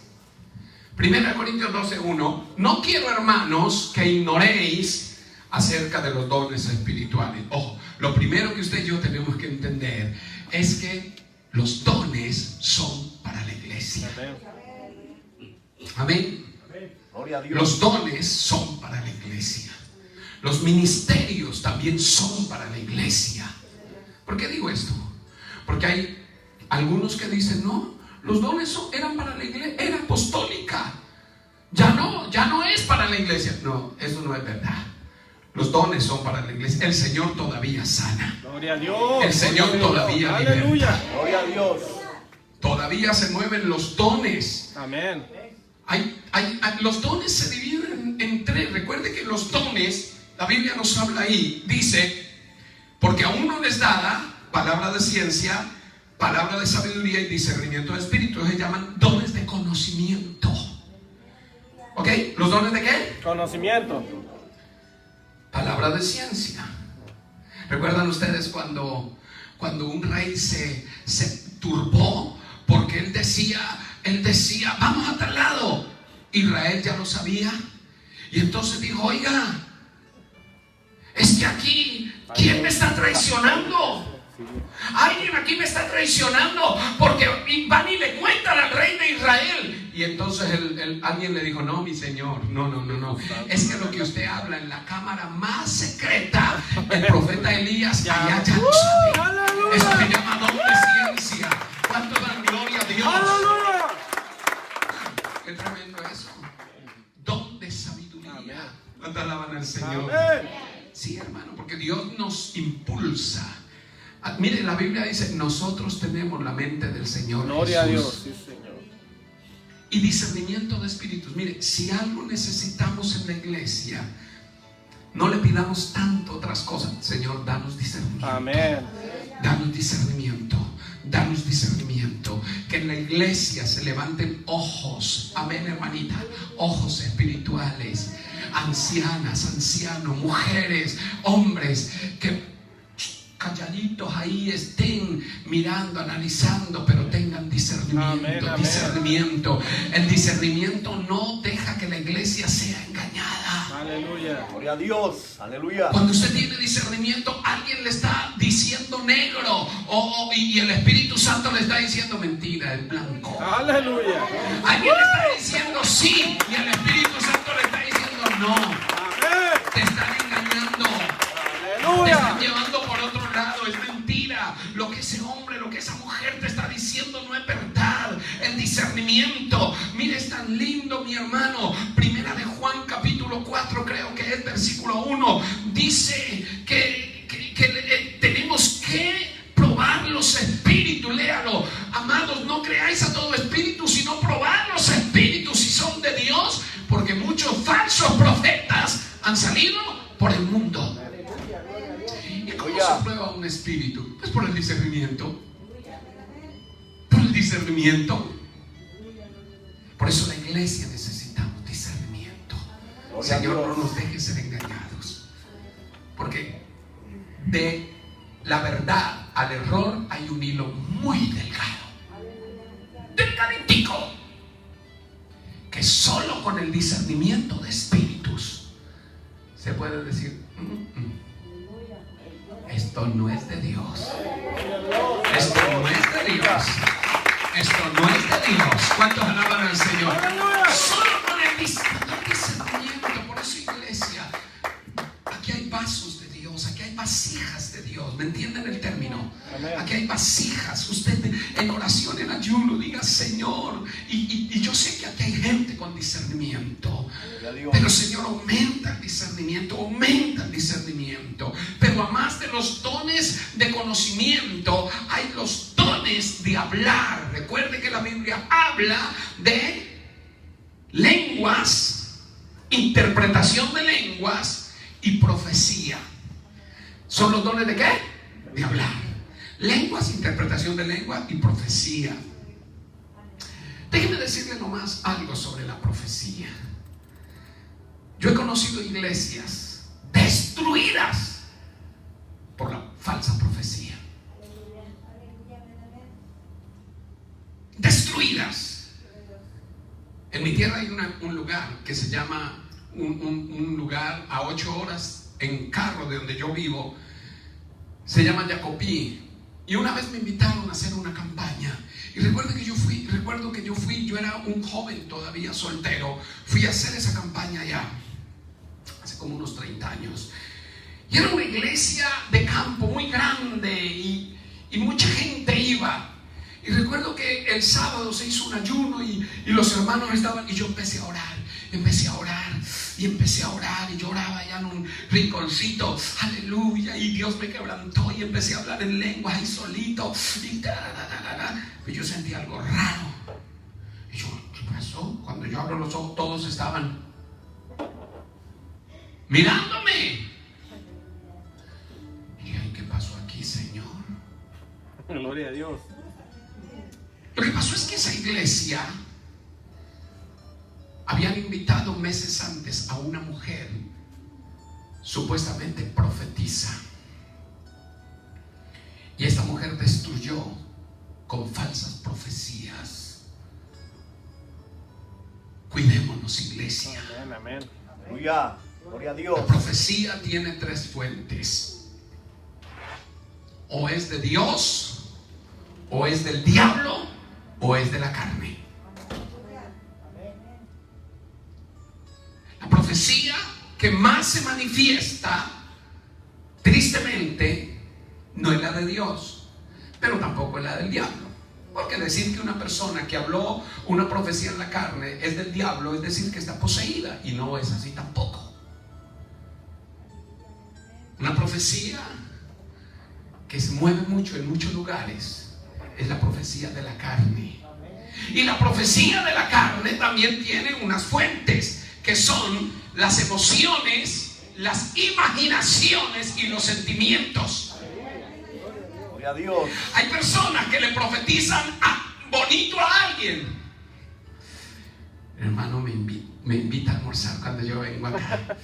1 Corintios 12:1: no quiero, hermanos, que ignoréis acerca de los dones espirituales. Ojo, lo primero que usted y yo tenemos que entender es que los dones son para la iglesia. Amén. Gloria a Dios. Los dones son para la iglesia. Los ministerios también son para la iglesia. ¿Por qué digo esto? Porque hay algunos que dicen: no, los dones eran para la iglesia, era apostólica. Ya no es para la iglesia. No, eso no es verdad. Los dones son para la iglesia. El Señor todavía sana. Gloria a Dios. El Señor Gloria a Dios. todavía Aleluya. Gloria a Dios. Todavía se mueven los dones. Amén. Los dones se dividen en tres. Recuerde que los dones, la Biblia nos habla ahí, dice: porque a uno les da palabra de ciencia, palabra de sabiduría y discernimiento de espíritu. Se llaman dones de conocimiento. ¿Ok? ¿Los dones de qué? Conocimiento. Palabra de ciencia. ¿Recuerdan ustedes cuando un rey se turbó porque él decía, vamos a tal lado? Israel ya lo sabía. Y entonces dijo: oiga, es que aquí, ¿quién me está traicionando? Alguien aquí me está traicionando, porque van y le cuentan al rey de Israel. Y entonces alguien le dijo: no, mi señor, no. Es que lo que usted habla en la cámara más secreta, el profeta Elías allá ya lo sabe. Eso se llama don de ciencia. ¿Cuánto dan gloria a Dios? Aleluya. Qué tremendo eso. Don de sabiduría. ¿Cuánto alaban al Señor? Amén. Sí, hermano, porque Dios nos impulsa. Mire, la Biblia dice: nosotros tenemos la mente del Señor Gloria a Jesús. Dios. Sí, Señor. Y discernimiento de espíritus. Mire, si algo necesitamos en la iglesia, no le pidamos tanto otras cosas. Señor, danos discernimiento. Amén. Danos discernimiento. Danos discernimiento. Que en la iglesia se levanten ojos. Amén, hermanita. Ojos espirituales. Ancianas, ancianos, mujeres, hombres que calladitos ahí estén mirando, analizando, pero tengan discernimiento. Amén, amén. Discernimiento. El discernimiento no deja que la iglesia sea engañada. Aleluya. Gloria a Dios. Aleluya. Cuando usted tiene discernimiento, alguien le está diciendo negro y el Espíritu Santo le está diciendo mentira, es blanco. Aleluya. Alguien le está diciendo sí y el Espíritu Santo le está diciendo no. Amén. Te están engañando. Te Aleluya. están llevando por otro lado, es mentira. Lo que ese hombre, lo que esa mujer te está diciendo no es verdad. El discernimiento, mire, es tan lindo, mi hermano. Primera de Juan capítulo 4, creo que es versículo 1, dice que tenemos que probar los espíritus. Léalo, amados, no creáis a todo espíritu, sino probar los espíritus si son de Dios, porque muchos falsos profetas han salido por el mundo. ¿Y cómo se prueba un espíritu? Pues por el discernimiento. Por el discernimiento. Por eso la iglesia necesitamos discernimiento. Señor, no nos dejes ser engañados, porque de la verdad al error hay un hilo muy delgado, delgaditico, que solo con el discernimiento de espíritus se puede decir: esto no es de Dios, esto no es de Dios, esto no es de Dios. ¿Cuántos alaban al Señor? Solo con el discernimiento. Por eso, iglesia, aquí hay vasos de Dios, aquí hay vasijas de Dios. ¿Me entienden el término? Aquí hay vasijas. Usted en oración, en ayuno, diga: Señor, y yo sé que aquí hay gente con discernimiento, pero Señor, aumenta el discernimiento, aumenta el discernimiento. Pero además de los dones de conocimiento, hay los dones de hablar. Recuerde que la Biblia habla de lenguas, interpretación de lenguas y profecía. ¿Son los dones de qué? De hablar. Lenguas, interpretación de lengua y profecía. Déjeme decirle nomás algo sobre la profecía. Yo he conocido iglesias destruidas por la falsa profecía. Destruidas. En mi tierra hay un lugar que se llama, un lugar a 8 horas en carro de donde yo vivo, se llama Jacopí. Y una vez me invitaron a hacer una campaña. Y recuerdo que yo fui, yo era un joven todavía, soltero. Fui a hacer esa campaña allá, hace como unos 30 años. Y era una iglesia de campo muy grande y mucha gente iba. Y recuerdo que el sábado se hizo un ayuno y los hermanos estaban, y yo empecé a orar y yo oraba allá en un rinconcito, aleluya, y Dios me quebrantó y empecé a hablar en lenguas ahí solito y yo sentí algo raro. Y yo, ¿qué pasó? Cuando yo abro los ojos, todos estaban mirándome. Y dije: ¿qué pasó aquí, Señor? Gloria a Dios. Lo que pasó es que esa iglesia habían invitado meses antes a una mujer supuestamente profetiza, y esta mujer destruyó con falsas profecías. Cuidémonos, iglesia. Amén, amén. Aleluya. Gloria a Dios. La profecía tiene 3 fuentes: o es de Dios, o es del diablo, o es de la carne. La profecía que más se manifiesta, tristemente, no es la de Dios, pero tampoco es la del diablo. Porque decir que una persona que habló una profecía en la carne es del diablo es decir que está poseída, y no es así tampoco. Una profecía que se mueve mucho en muchos lugares es la profecía de la carne. Y la profecía de la carne también tiene unas fuentes, que son las emociones, las imaginaciones y los sentimientos. Gloria a Dios. Hay personas que le profetizan bonito a alguien. El hermano me invita a almorzar cuando yo vengo acá.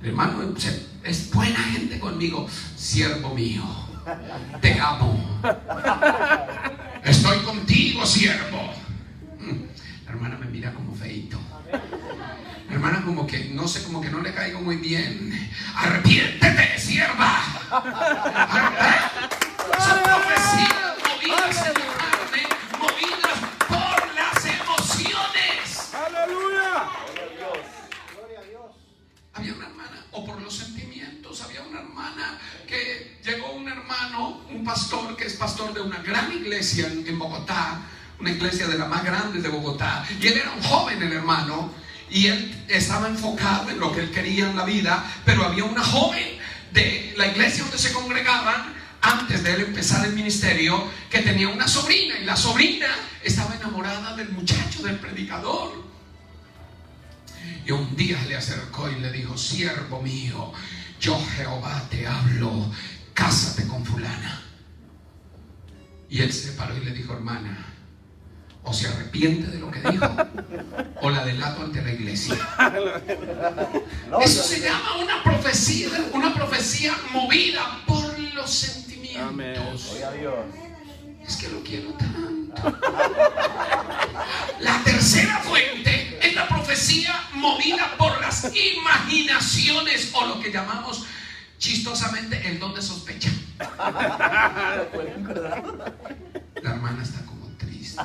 El hermano es buena gente conmigo. Siervo mío, te amo. Estoy contigo, siervo. La hermana me mira como feito. La hermana como que, no sé, como que no le caigo muy bien. Arrepiéntete, sierva. Son profecías movidas en la carne, movidas por las emociones. ¡Aleluya! Gloria a Dios. Había una hermana, o por los sentimientos, había una hermana que llegó, un hermano, un pastor que es pastor de una gran iglesia en Bogotá, una iglesia de las más grandes de Bogotá, y él era un joven, el hermano, y él estaba enfocado en lo que él quería en la vida, pero había una joven de la iglesia donde se congregaban antes de él empezar el ministerio que tenía una sobrina, y la sobrina estaba enamorada del muchacho, del predicador. Y un día le acercó y le dijo: siervo mío, yo Jehová te hablo, cásate con fulana. Y él se paró y le dijo: hermana, o se arrepiente de lo que dijo, o la delato ante la iglesia. Eso se llama una profecía movida por los sentimientos. Amén. Gloria a Dios. Es que lo quiero tanto. La tercera fuente es la profecía movida por las imaginaciones, o lo que llamamos chistosamente el don de sospecha. La hermana está como triste.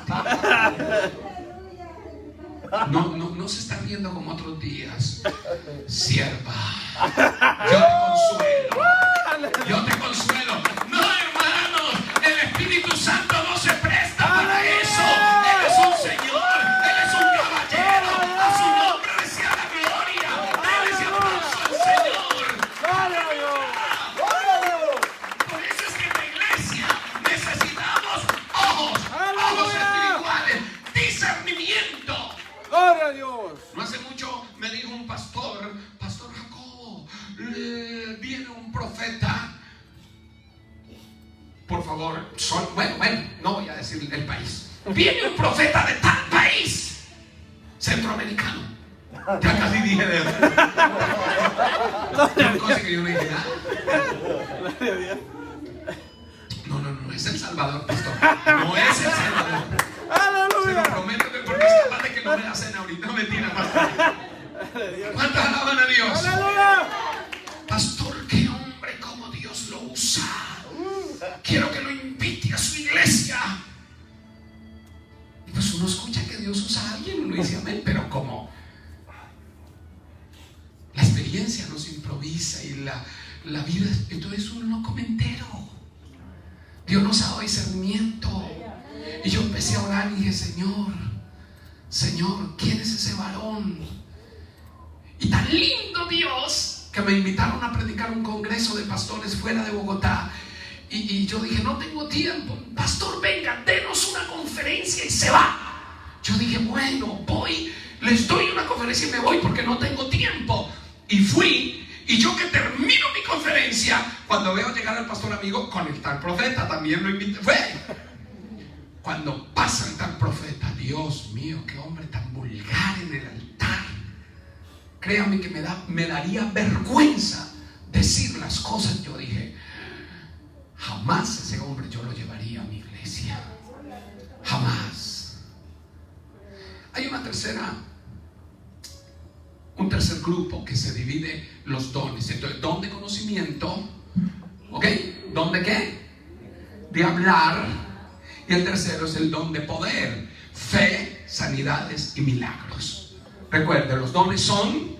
No se está riendo como otros días. Sierva, yo te consuelo. No, hermanos, el Espíritu Santo no se presta para eso. Él es un Señor, Él es un caballero. A su nombre sea la gloria. Él es el aplauso al Señor. Por eso es que en la iglesia necesitamos ojos espirituales, discernimiento. Gloria a Dios. No hace mucho me dijo un pastor Jacobo, viene un profeta. Por favor, bueno, no voy a decir el país. Viene un profeta de tal país, centroamericano. Ya casi dije de una cosa que yo no dije nada. No es El Salvador, pastor. No es El Salvador. Se lo prometo, porque es capaz de que no me la cena ahorita. No, mentira, pastor. ¿Cuántos alaban a Dios? Pastor, qué hombre, como Dios lo usa. Quiero que lo invite a su iglesia. Y pues uno escucha que Dios usa a alguien, uno dice amén, pero como la experiencia no se improvisa y la vida, entonces uno no come entero. Dios nos ha dado discernimiento. Y yo empecé a orar y dije: Señor, ¿quién es ese varón? Y tan lindo Dios que me invitaron a predicar un congreso de pastores fuera de Bogotá. Y yo dije: no tengo tiempo. Pastor, venga, denos una conferencia, y se va. Yo dije: bueno, voy, les doy una conferencia y me voy porque no tengo tiempo. Y fui, y yo que termino mi conferencia, cuando veo llegar al pastor amigo con el tal profeta, también lo invité. Cuando pasa el tal profeta, Dios mío, qué hombre tan vulgar en el altar. Créame que me daría vergüenza decir las cosas. Yo dije: jamás ese hombre yo lo llevaría a mi iglesia. Jamás. Hay un tercer grupo que se divide los dones. Entonces, don de conocimiento, ¿ok? ¿Don de qué? De hablar. Y el tercero es el don de poder, fe, sanidades y milagros. Recuerden, los dones son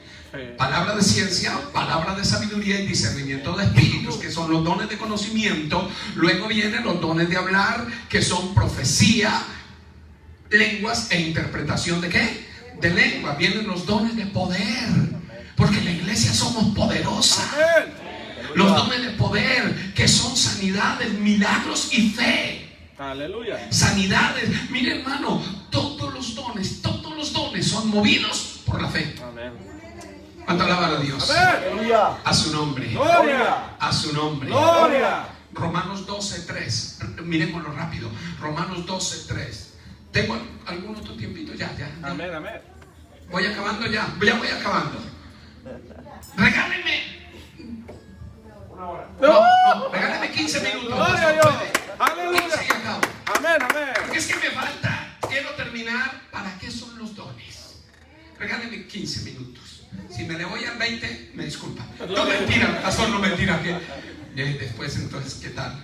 palabra de ciencia, palabra de sabiduría y discernimiento de espíritus, que son los dones de conocimiento. Luego vienen los dones de hablar, que son profecía, lenguas e interpretación de ¿qué? De lengua. Vienen los dones de poder, porque en la iglesia somos poderosas. Los dones de poder, que son sanidades, milagros y fe. Aleluya. Sanidades. Mire, hermano, todos los dones son movidos por la fe. Amén. ¿Cuánto alaban a Dios? Aleluya. A su nombre. Gloria. A su nombre. Gloria. Romanos 12:3. Miremoslo rápido. Romanos 12:3. ¿Tengo algún otro tiempito? Ya. Amén, amén. Voy acabando ya. Ya voy acabando. Regáleme. No, regáleme 15 minutos. Gloria a Dios. Aleluya. 15 y acabo. Amén, amén. Porque es que me falta. Quiero terminar. ¿Para qué son los dones? Regáleme 15 minutos. Si me le voy al 20, me disculpa. No, mentira, pastor, no, mentira. Que después, entonces, ¿qué tal?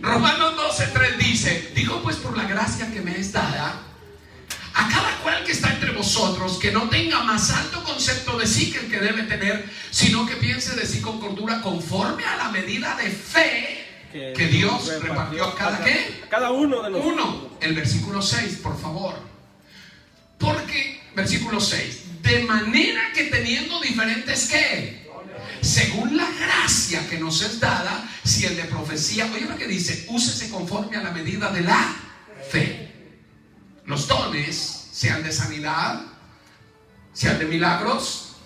Romanos 12:3 dice: digo pues por la gracia que me es dada a cada cual que está entre vosotros, que no tenga más alto concepto de sí que el que debe tener, sino que piense de sí con cordura, conforme a la medida de fe que Dios repartió a cada ¿qué? Cada uno de nosotros. El versículo 6, por favor. Porque Versículo 6. De manera que teniendo diferentes, ¿qué? Según la gracia que nos es dada, si el de profecía, oye lo que dice, úsese conforme a la medida de la fe. Los dones, sean de sanidad, sean de milagros,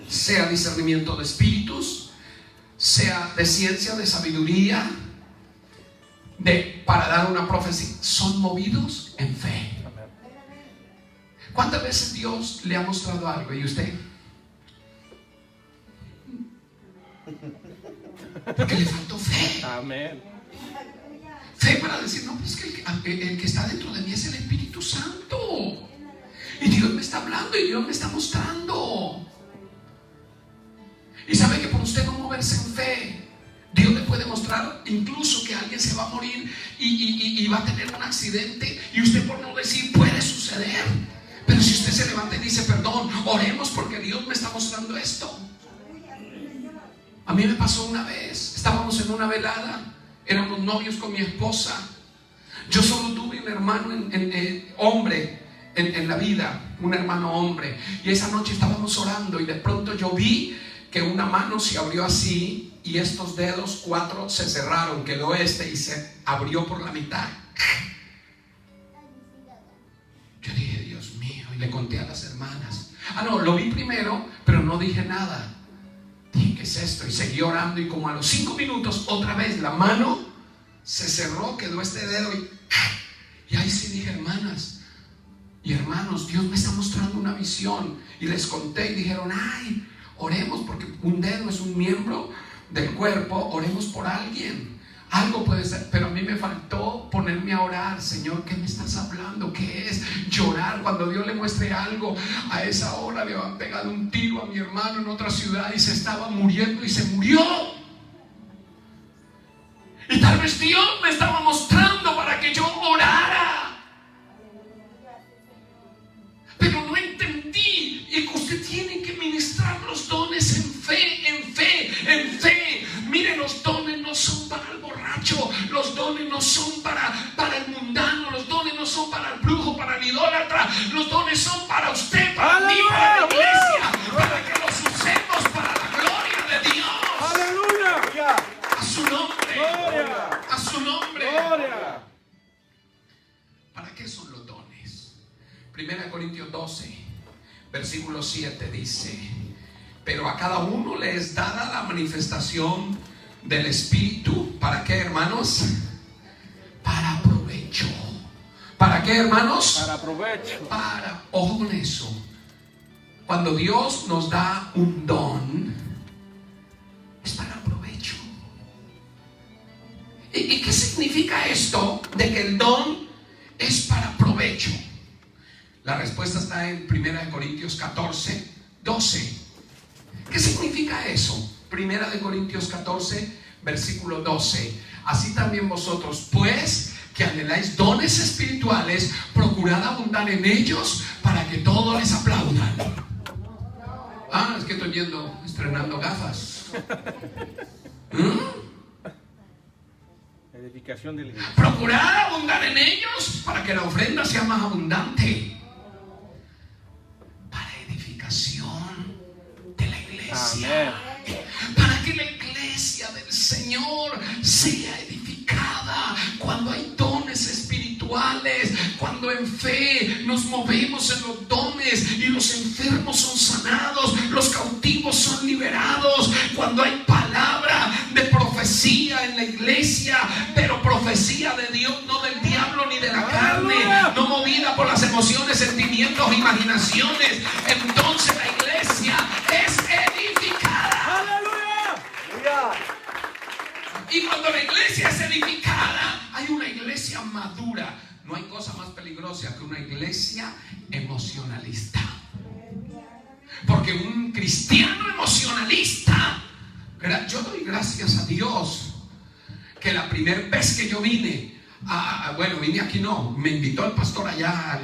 sea discernimiento de espíritus, sea de ciencia, de sabiduría, para dar una profecía, son movidos en fe. ¿Cuántas veces Dios le ha mostrado algo y usted? Porque le faltó fe. Amén. Fe para decir, no, pues que el que está dentro de mí es el Espíritu Santo. Y Dios me está hablando y Dios me está mostrando. Y sabe que por usted no moverse en fe, Dios le puede mostrar incluso que alguien se va a morir y va a tener un accidente. Y usted por no decir, puede suceder. Pero si usted se levanta y dice, perdón, oremos porque Dios me está mostrando esto. A mí me pasó una vez, estábamos en una velada, éramos novios con mi esposa. Yo solo tuve un hermano hombre en la vida, un hermano hombre. Y esa noche estábamos orando y de pronto yo vi que una mano se abrió así y estos dedos 4 se cerraron, quedó y se abrió por la mitad. Yo dije, Dios mío, y le conté a las hermanas. No, lo vi primero, pero no dije nada. Dije, ¿qué es esto? Y seguí orando y como a los 5 minutos otra vez la mano se cerró, quedó este dedo y ahí sí dije, hermanas y hermanos, Dios me está mostrando una visión. Y les conté y dijeron, ay, oremos porque un dedo es un miembro del cuerpo, oremos por alguien. Algo puede ser, pero a mí me faltó ponerme a orar. Señor, ¿qué me estás hablando? ¿Qué es? Llorar cuando Dios le muestre algo. A esa hora le habían pegado un tiro a mi hermano en otra ciudad y se estaba muriendo y se murió. Y tal vez Dios me estaba mostrando para que yo orara. Pero no entendí. Y que usted tiene que ministrar los dones en fe, en fe, en fe. Mire, los dones no son para el borracho, los dones no son para el mundano, los dones no son para el brujo, para el idólatra, los dones son para usted, para mí, para la iglesia, para que los usemos para la gloria de Dios. ¡Aleluya! A su nombre. ¡Gloria! A su nombre. ¡Gloria! ¿Para qué son los dones? 1 Corintios 12, versículo 7 dice: pero a cada uno le es dada la manifestación del Espíritu. ¿Para qué, hermanos? Para provecho. ¿Para qué, hermanos? Para provecho. Ojo con eso. Cuando Dios nos da un don, es para provecho. ¿Y qué significa esto de que el don es para provecho? La respuesta está en 1 Corintios 14, 12. ¿Qué significa eso? 1 Corintios 14, versículo 12. Así también vosotros, pues, que anheláis dones espirituales, procurad abundar en ellos para que todos les aplaudan. Es que estoy estrenando gafas. Edificación de la iglesia. Procurad abundar en ellos para que la ofrenda sea más abundante. Para edificación de la iglesia. Amén. Para que la iglesia del Señor sea edificada. Cuando hay dones espirituales, cuando en fe nos movemos en los dones y los enfermos son sanados, los cautivos son liberados, cuando hay palabra de profecía en la iglesia, pero profecía de Dios, no del diablo ni de la carne, no movida por las emociones, sentimientos, imaginaciones, entonces la iglesia es edificada. ¡Aleluya! Y cuando la iglesia es edificada, hay una iglesia madura. No hay cosa más peligrosa que una iglesia emocionalista. Porque un cristiano emocionalista, yo doy gracias a Dios que la primera vez que yo vine, vine aquí no, me invitó el pastor allá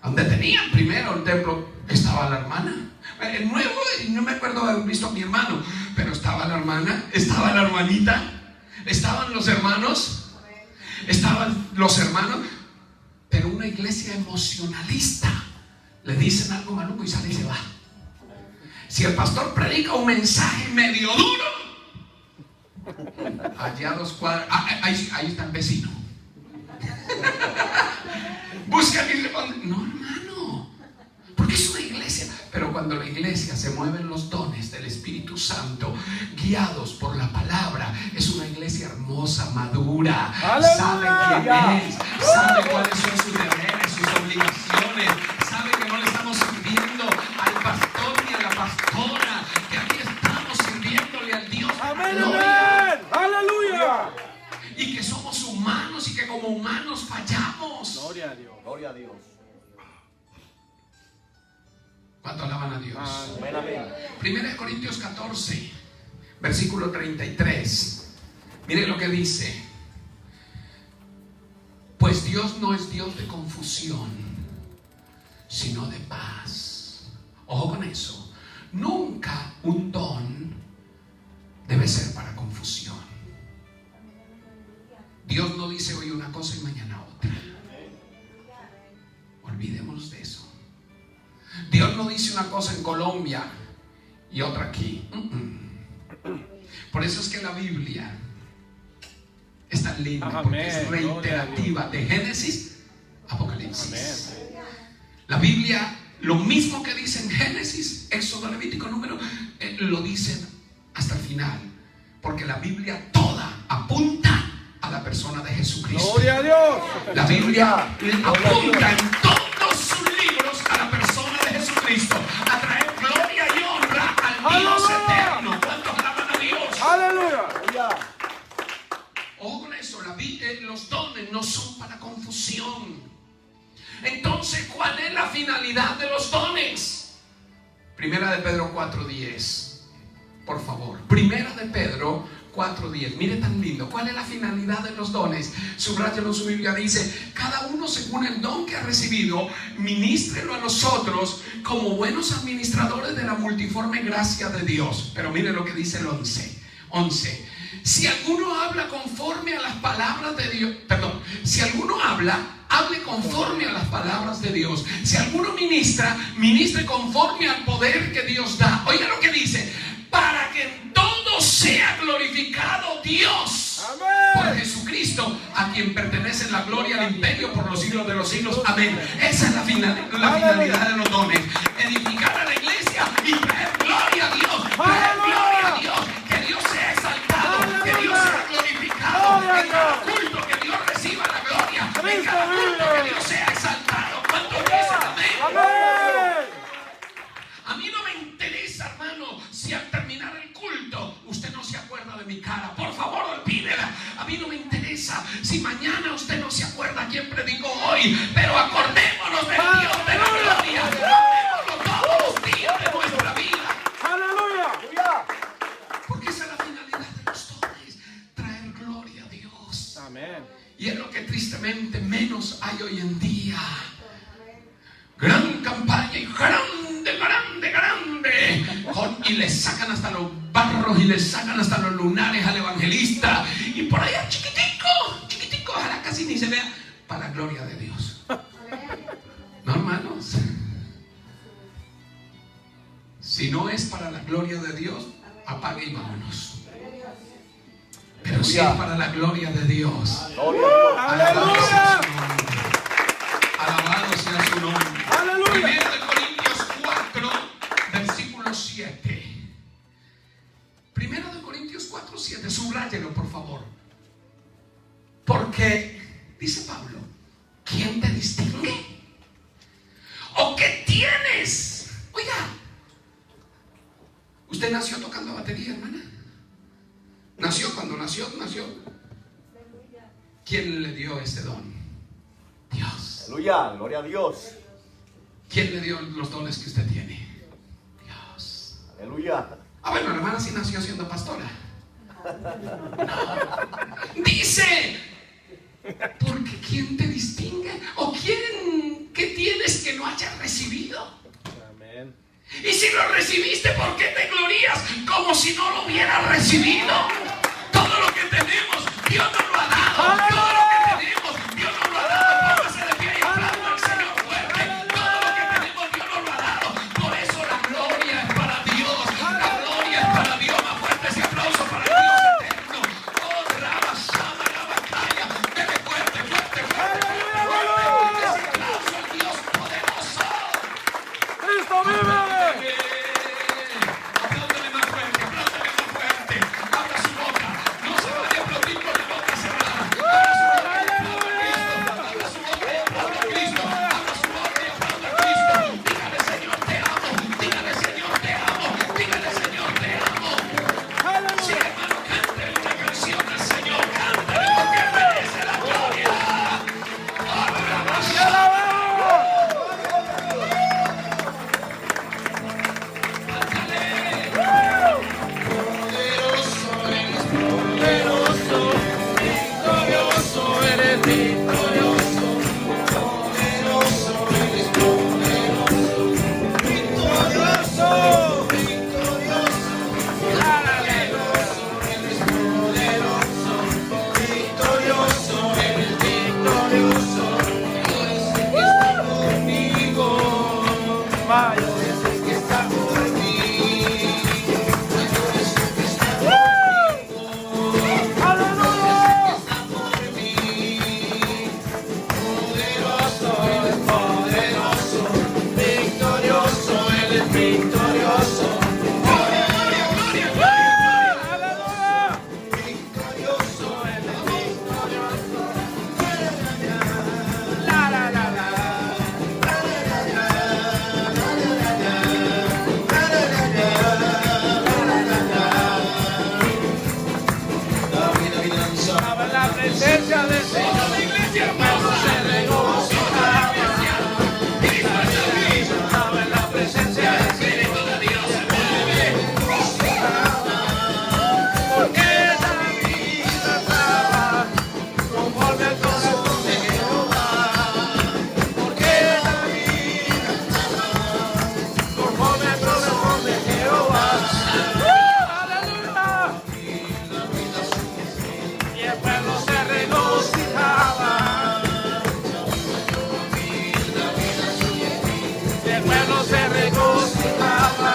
a donde tenían primero el templo, estaba la hermana. El nuevo, no me acuerdo de haber visto a mi hermano, pero estaba la hermana, estaba la hermanita, estaban los hermanos, pero una iglesia emocionalista. le dicen algo maluco y sale y se va. Si el pastor predica un mensaje medio duro, allá a 2 cuadras, ahí está el vecino. Buscan y responden. No, hermano, porque es una iglesia. Pero cuando la iglesia se mueven los dones del Espíritu Santo, guiados por la palabra, es una iglesia hermosa, madura. ¡Aleluya! Sabe quién es, sabe cuáles son sus deberes, sus obligaciones. Sabe que no le estamos sirviendo al pastor ni a la pastora, que aquí estamos sirviéndole al Dios de la Amén, gloria. amén. Aleluya. Y que somos humanos y que como humanos fallamos. Gloria a Dios. Gloria a Dios. ¿Cuánto alaban a Dios? Amén, amén. 1 Corintios 14, versículo 33. Mire lo que dice. Pues Dios no es Dios de confusión, sino de paz. Ojo con eso. Nunca un don debe ser para confusión. Dios no dice hoy una cosa y mañana otra. Olvidémonos de eso. Dios no dice una cosa en Colombia y otra aquí. Por eso es que la Biblia es tan linda, porque es reiterativa de Génesis a Apocalipsis. La Biblia, lo mismo que dice en Génesis, Éxodo, Levítico, Número, lo dicen hasta el final, porque la Biblia toda apunta a la persona de Jesucristo. Gloria a Dios. La Biblia apunta en todos sus libros a la persona de Jesucristo, a traer gloria y honra al Dios eterno. ¿Cuántos alaban a Dios? Aleluya. Aleluya. Ojo con eso, los dones no son para confusión. Entonces, ¿cuál es la finalidad de los dones? Primera de Pedro 4:10. Por favor, Primera de Pedro 4:10. Mire tan lindo. ¿Cuál es la finalidad de los dones? Subráyalo en su Biblia. Dice: cada uno según el don que ha recibido, ministrelo a los otros como buenos administradores de la multiforme gracia de Dios. Pero mire lo que dice el 11. Si alguno habla conforme a las palabras de Dios, si alguno hable conforme a las palabras de Dios. Si alguno ministre conforme al poder que Dios da. Oiga lo que dice: para que en todo sea glorificado Dios. Amén. Por Jesucristo, a quien pertenece la gloria al imperio por los siglos de los siglos. Amén. Esa es la finalidad de los dones: edificar a la iglesia y traer gloria a Dios. Traer gloria a Dios. Que Dios sea exaltado, que Dios sea glorificado. En cada culto que Dios reciba la gloria. En cada culto que Dios sea exaltado. ¿Cuántos dicen amén? Amén. A mí no me interesa, hermano, si al terminar el culto usted no se acuerda de mi cara. Por favor, olvídela. A mí no me interesa si mañana usted no se acuerda quién predicó hoy. Pero acordémonos del Dios de la gloria. Acordémonos todos los días de nuestra vida. Aleluya. Porque esa es la finalidad de los dones: traer gloria a Dios. Amén. Y es lo que tristemente menos hay hoy en día. Gran campaña y grande. Y le sacan hasta los barros y le sacan hasta los lunares al evangelista. Y por allá chiquitico, ojalá casi ni se vea. Para la gloria de Dios. No, hermanos. Si no es para la gloria de Dios, apague y vámonos. Pero si es para la gloria de Dios, Gloria a Dios. alabado sea Aleluya. su nombre. Alabado sea su nombre. Aleluya. Primera de Corintios 4, versículo 7. Primera de Corintios 4, 7. Subráyelo, por favor. Porque, dice Pablo, ¿quién te distingue? ¿O qué tienes? Oiga, ¿usted nació tocando batería, hermana? ¿Nació? Cuando nació. ¿Quién le dio ese don? Dios. Aleluya. Gloria a Dios. ¿Quién le dio los dones que usted tiene? Dios. Aleluya. Bueno, la hermana sí nació siendo pastora. No. Dice, porque ¿quién te distingue? ¿O qué tienes que no hayas recibido? Amén. Y si lo recibiste, ¿por qué te glorías como si no lo hubieras recibido? Todo lo que tenemos, Dios nos lo ha dado. Todo lo que tenemos, Dios nos lo ha dado. Póngase de pie y aplauda al Señor fuerte. Todo lo que tenemos, Dios presencia del Señor. Toda la iglesia El pueblo se regocijaba. Estaba en la presencia del Señor. Espíritu de Dios se mueve. Porque David cantaba conforme al corazón de Jehová. Porque David cantaba conforme al corazón de Jehová. ¡Aleluya! Y el pueblo se regocijaba. Y el pueblo se regocijaba.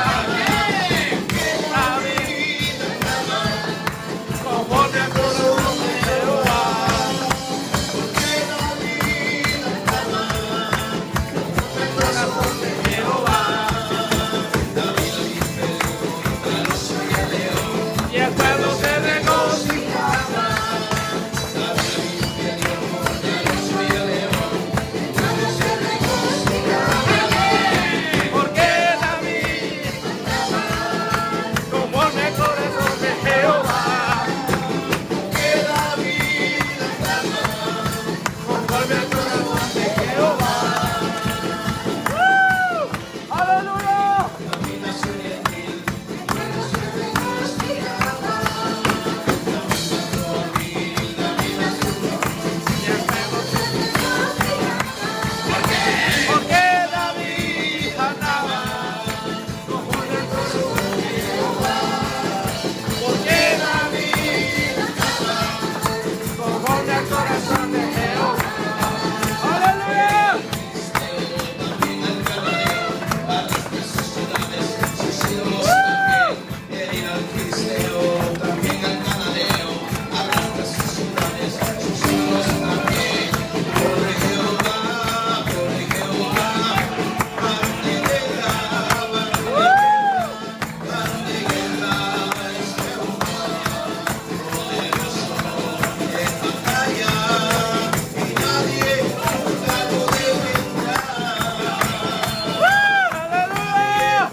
David conforme al corazón de Jehová. Corazón de Jehová. Y el pueblo se regocijaba. Porque David conforme al corazón de Jehová. Conforme al corazón de Jehová. ¡Aleluya! Porque David andaba conforme al corazón de Jehová. Porque David andaba conforme al corazón de Jehová. ¡Aleluya! ¡Aleluya!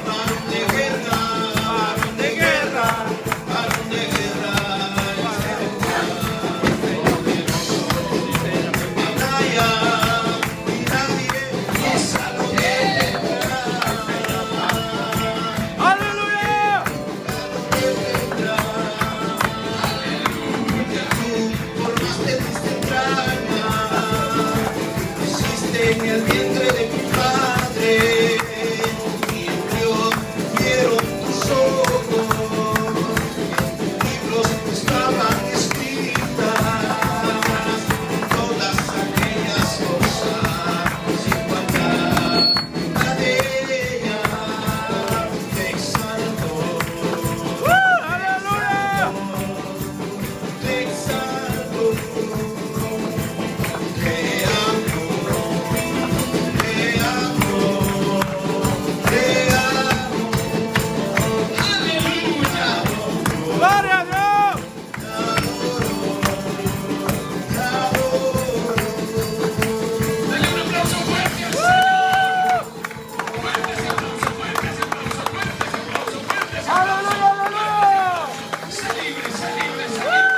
Varón de guerra. ¡Aleluya! En el vientre de mi padre, y Dios vieron tus ojos, libros estaban escritas, todas aquellas cosas, sin faltar una de ellas, te exalto, ¡Aleluya! te exalto, te amo. ¡Gloria a Dios! Dale un aplauso fuerte al Señor. Fuerte ese aplauso, fuerte ese aplauso, fuerte ese aplauso, fuerte ese aplauso. ¡Aleluya, aleluya! Sé libre, sé libre, sé libre.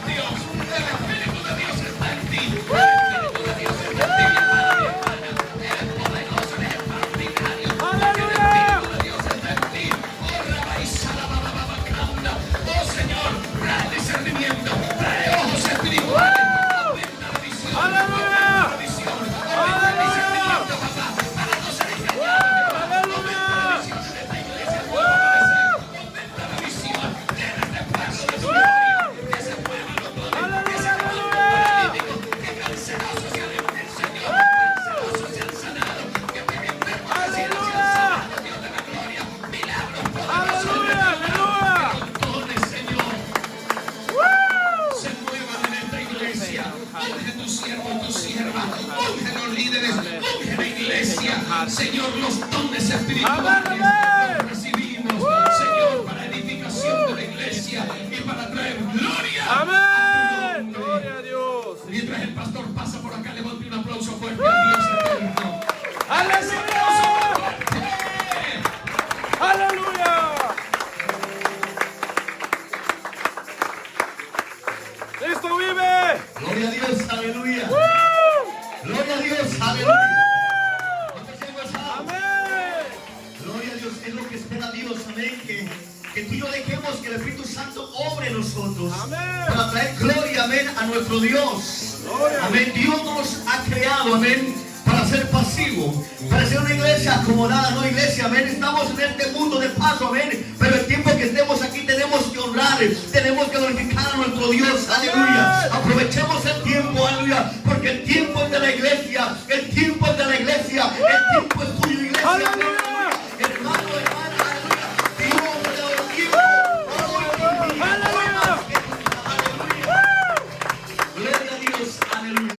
Dios, el Espíritu de Dios está en ti. El Espíritu de Dios está en ti, mi hermano, mi hermana. Eres poderoso, eres extraordinario. ¡Aleluya! El Espíritu de Dios está en ti. Oh, rabaisa, la bababacanda. Oh, Señor, trae discernimiento, trae ojos espirituales. Aumenta la visión, ¡Aleluya! aumenta la visión, aumenta el discernimiento, papá, para no ser engañado. ¡Aleluya! Esta iglesia no lo merece. Aumenta la visión, llena este pueblo de su gloria, que se mueva los dones, que se mueva el paralítico, que canceroso sea el Señor, canceroso sea el sanado, que vive enfermo sea sanado, Dios de la gloria, milagros, poderosos, ¡Aleluya, aleluya! dones, Señor, se muevan en esta iglesia. Unge tu siervo, tu sierva, unge los líderes, unge la iglesia, Señor, los dones espirituales. ¡Amén, amén! Los recibimos, Señor, para edificación de la iglesia y para traer gloria. ¡Amén! ¡Gloria a Dios! Mientras el pastor pasa por acá, levante un aplauso fuerte al Dios eterno. ¡Aleluya! es lo que espera Dios, amén, que tú y yo dejemos que el Espíritu Santo obre en nosotros. Amén. Para traer gloria, amén, a nuestro Dios. Gloria. Amén. Dios nos ha creado, amén, para ser pasivo, para ser una iglesia acomodada, no iglesia, amén. Estamos en este mundo de paso, amén, pero el tiempo que estemos aquí tenemos que honrar, tenemos que glorificar a nuestro Dios, aleluya. Aprovechemos el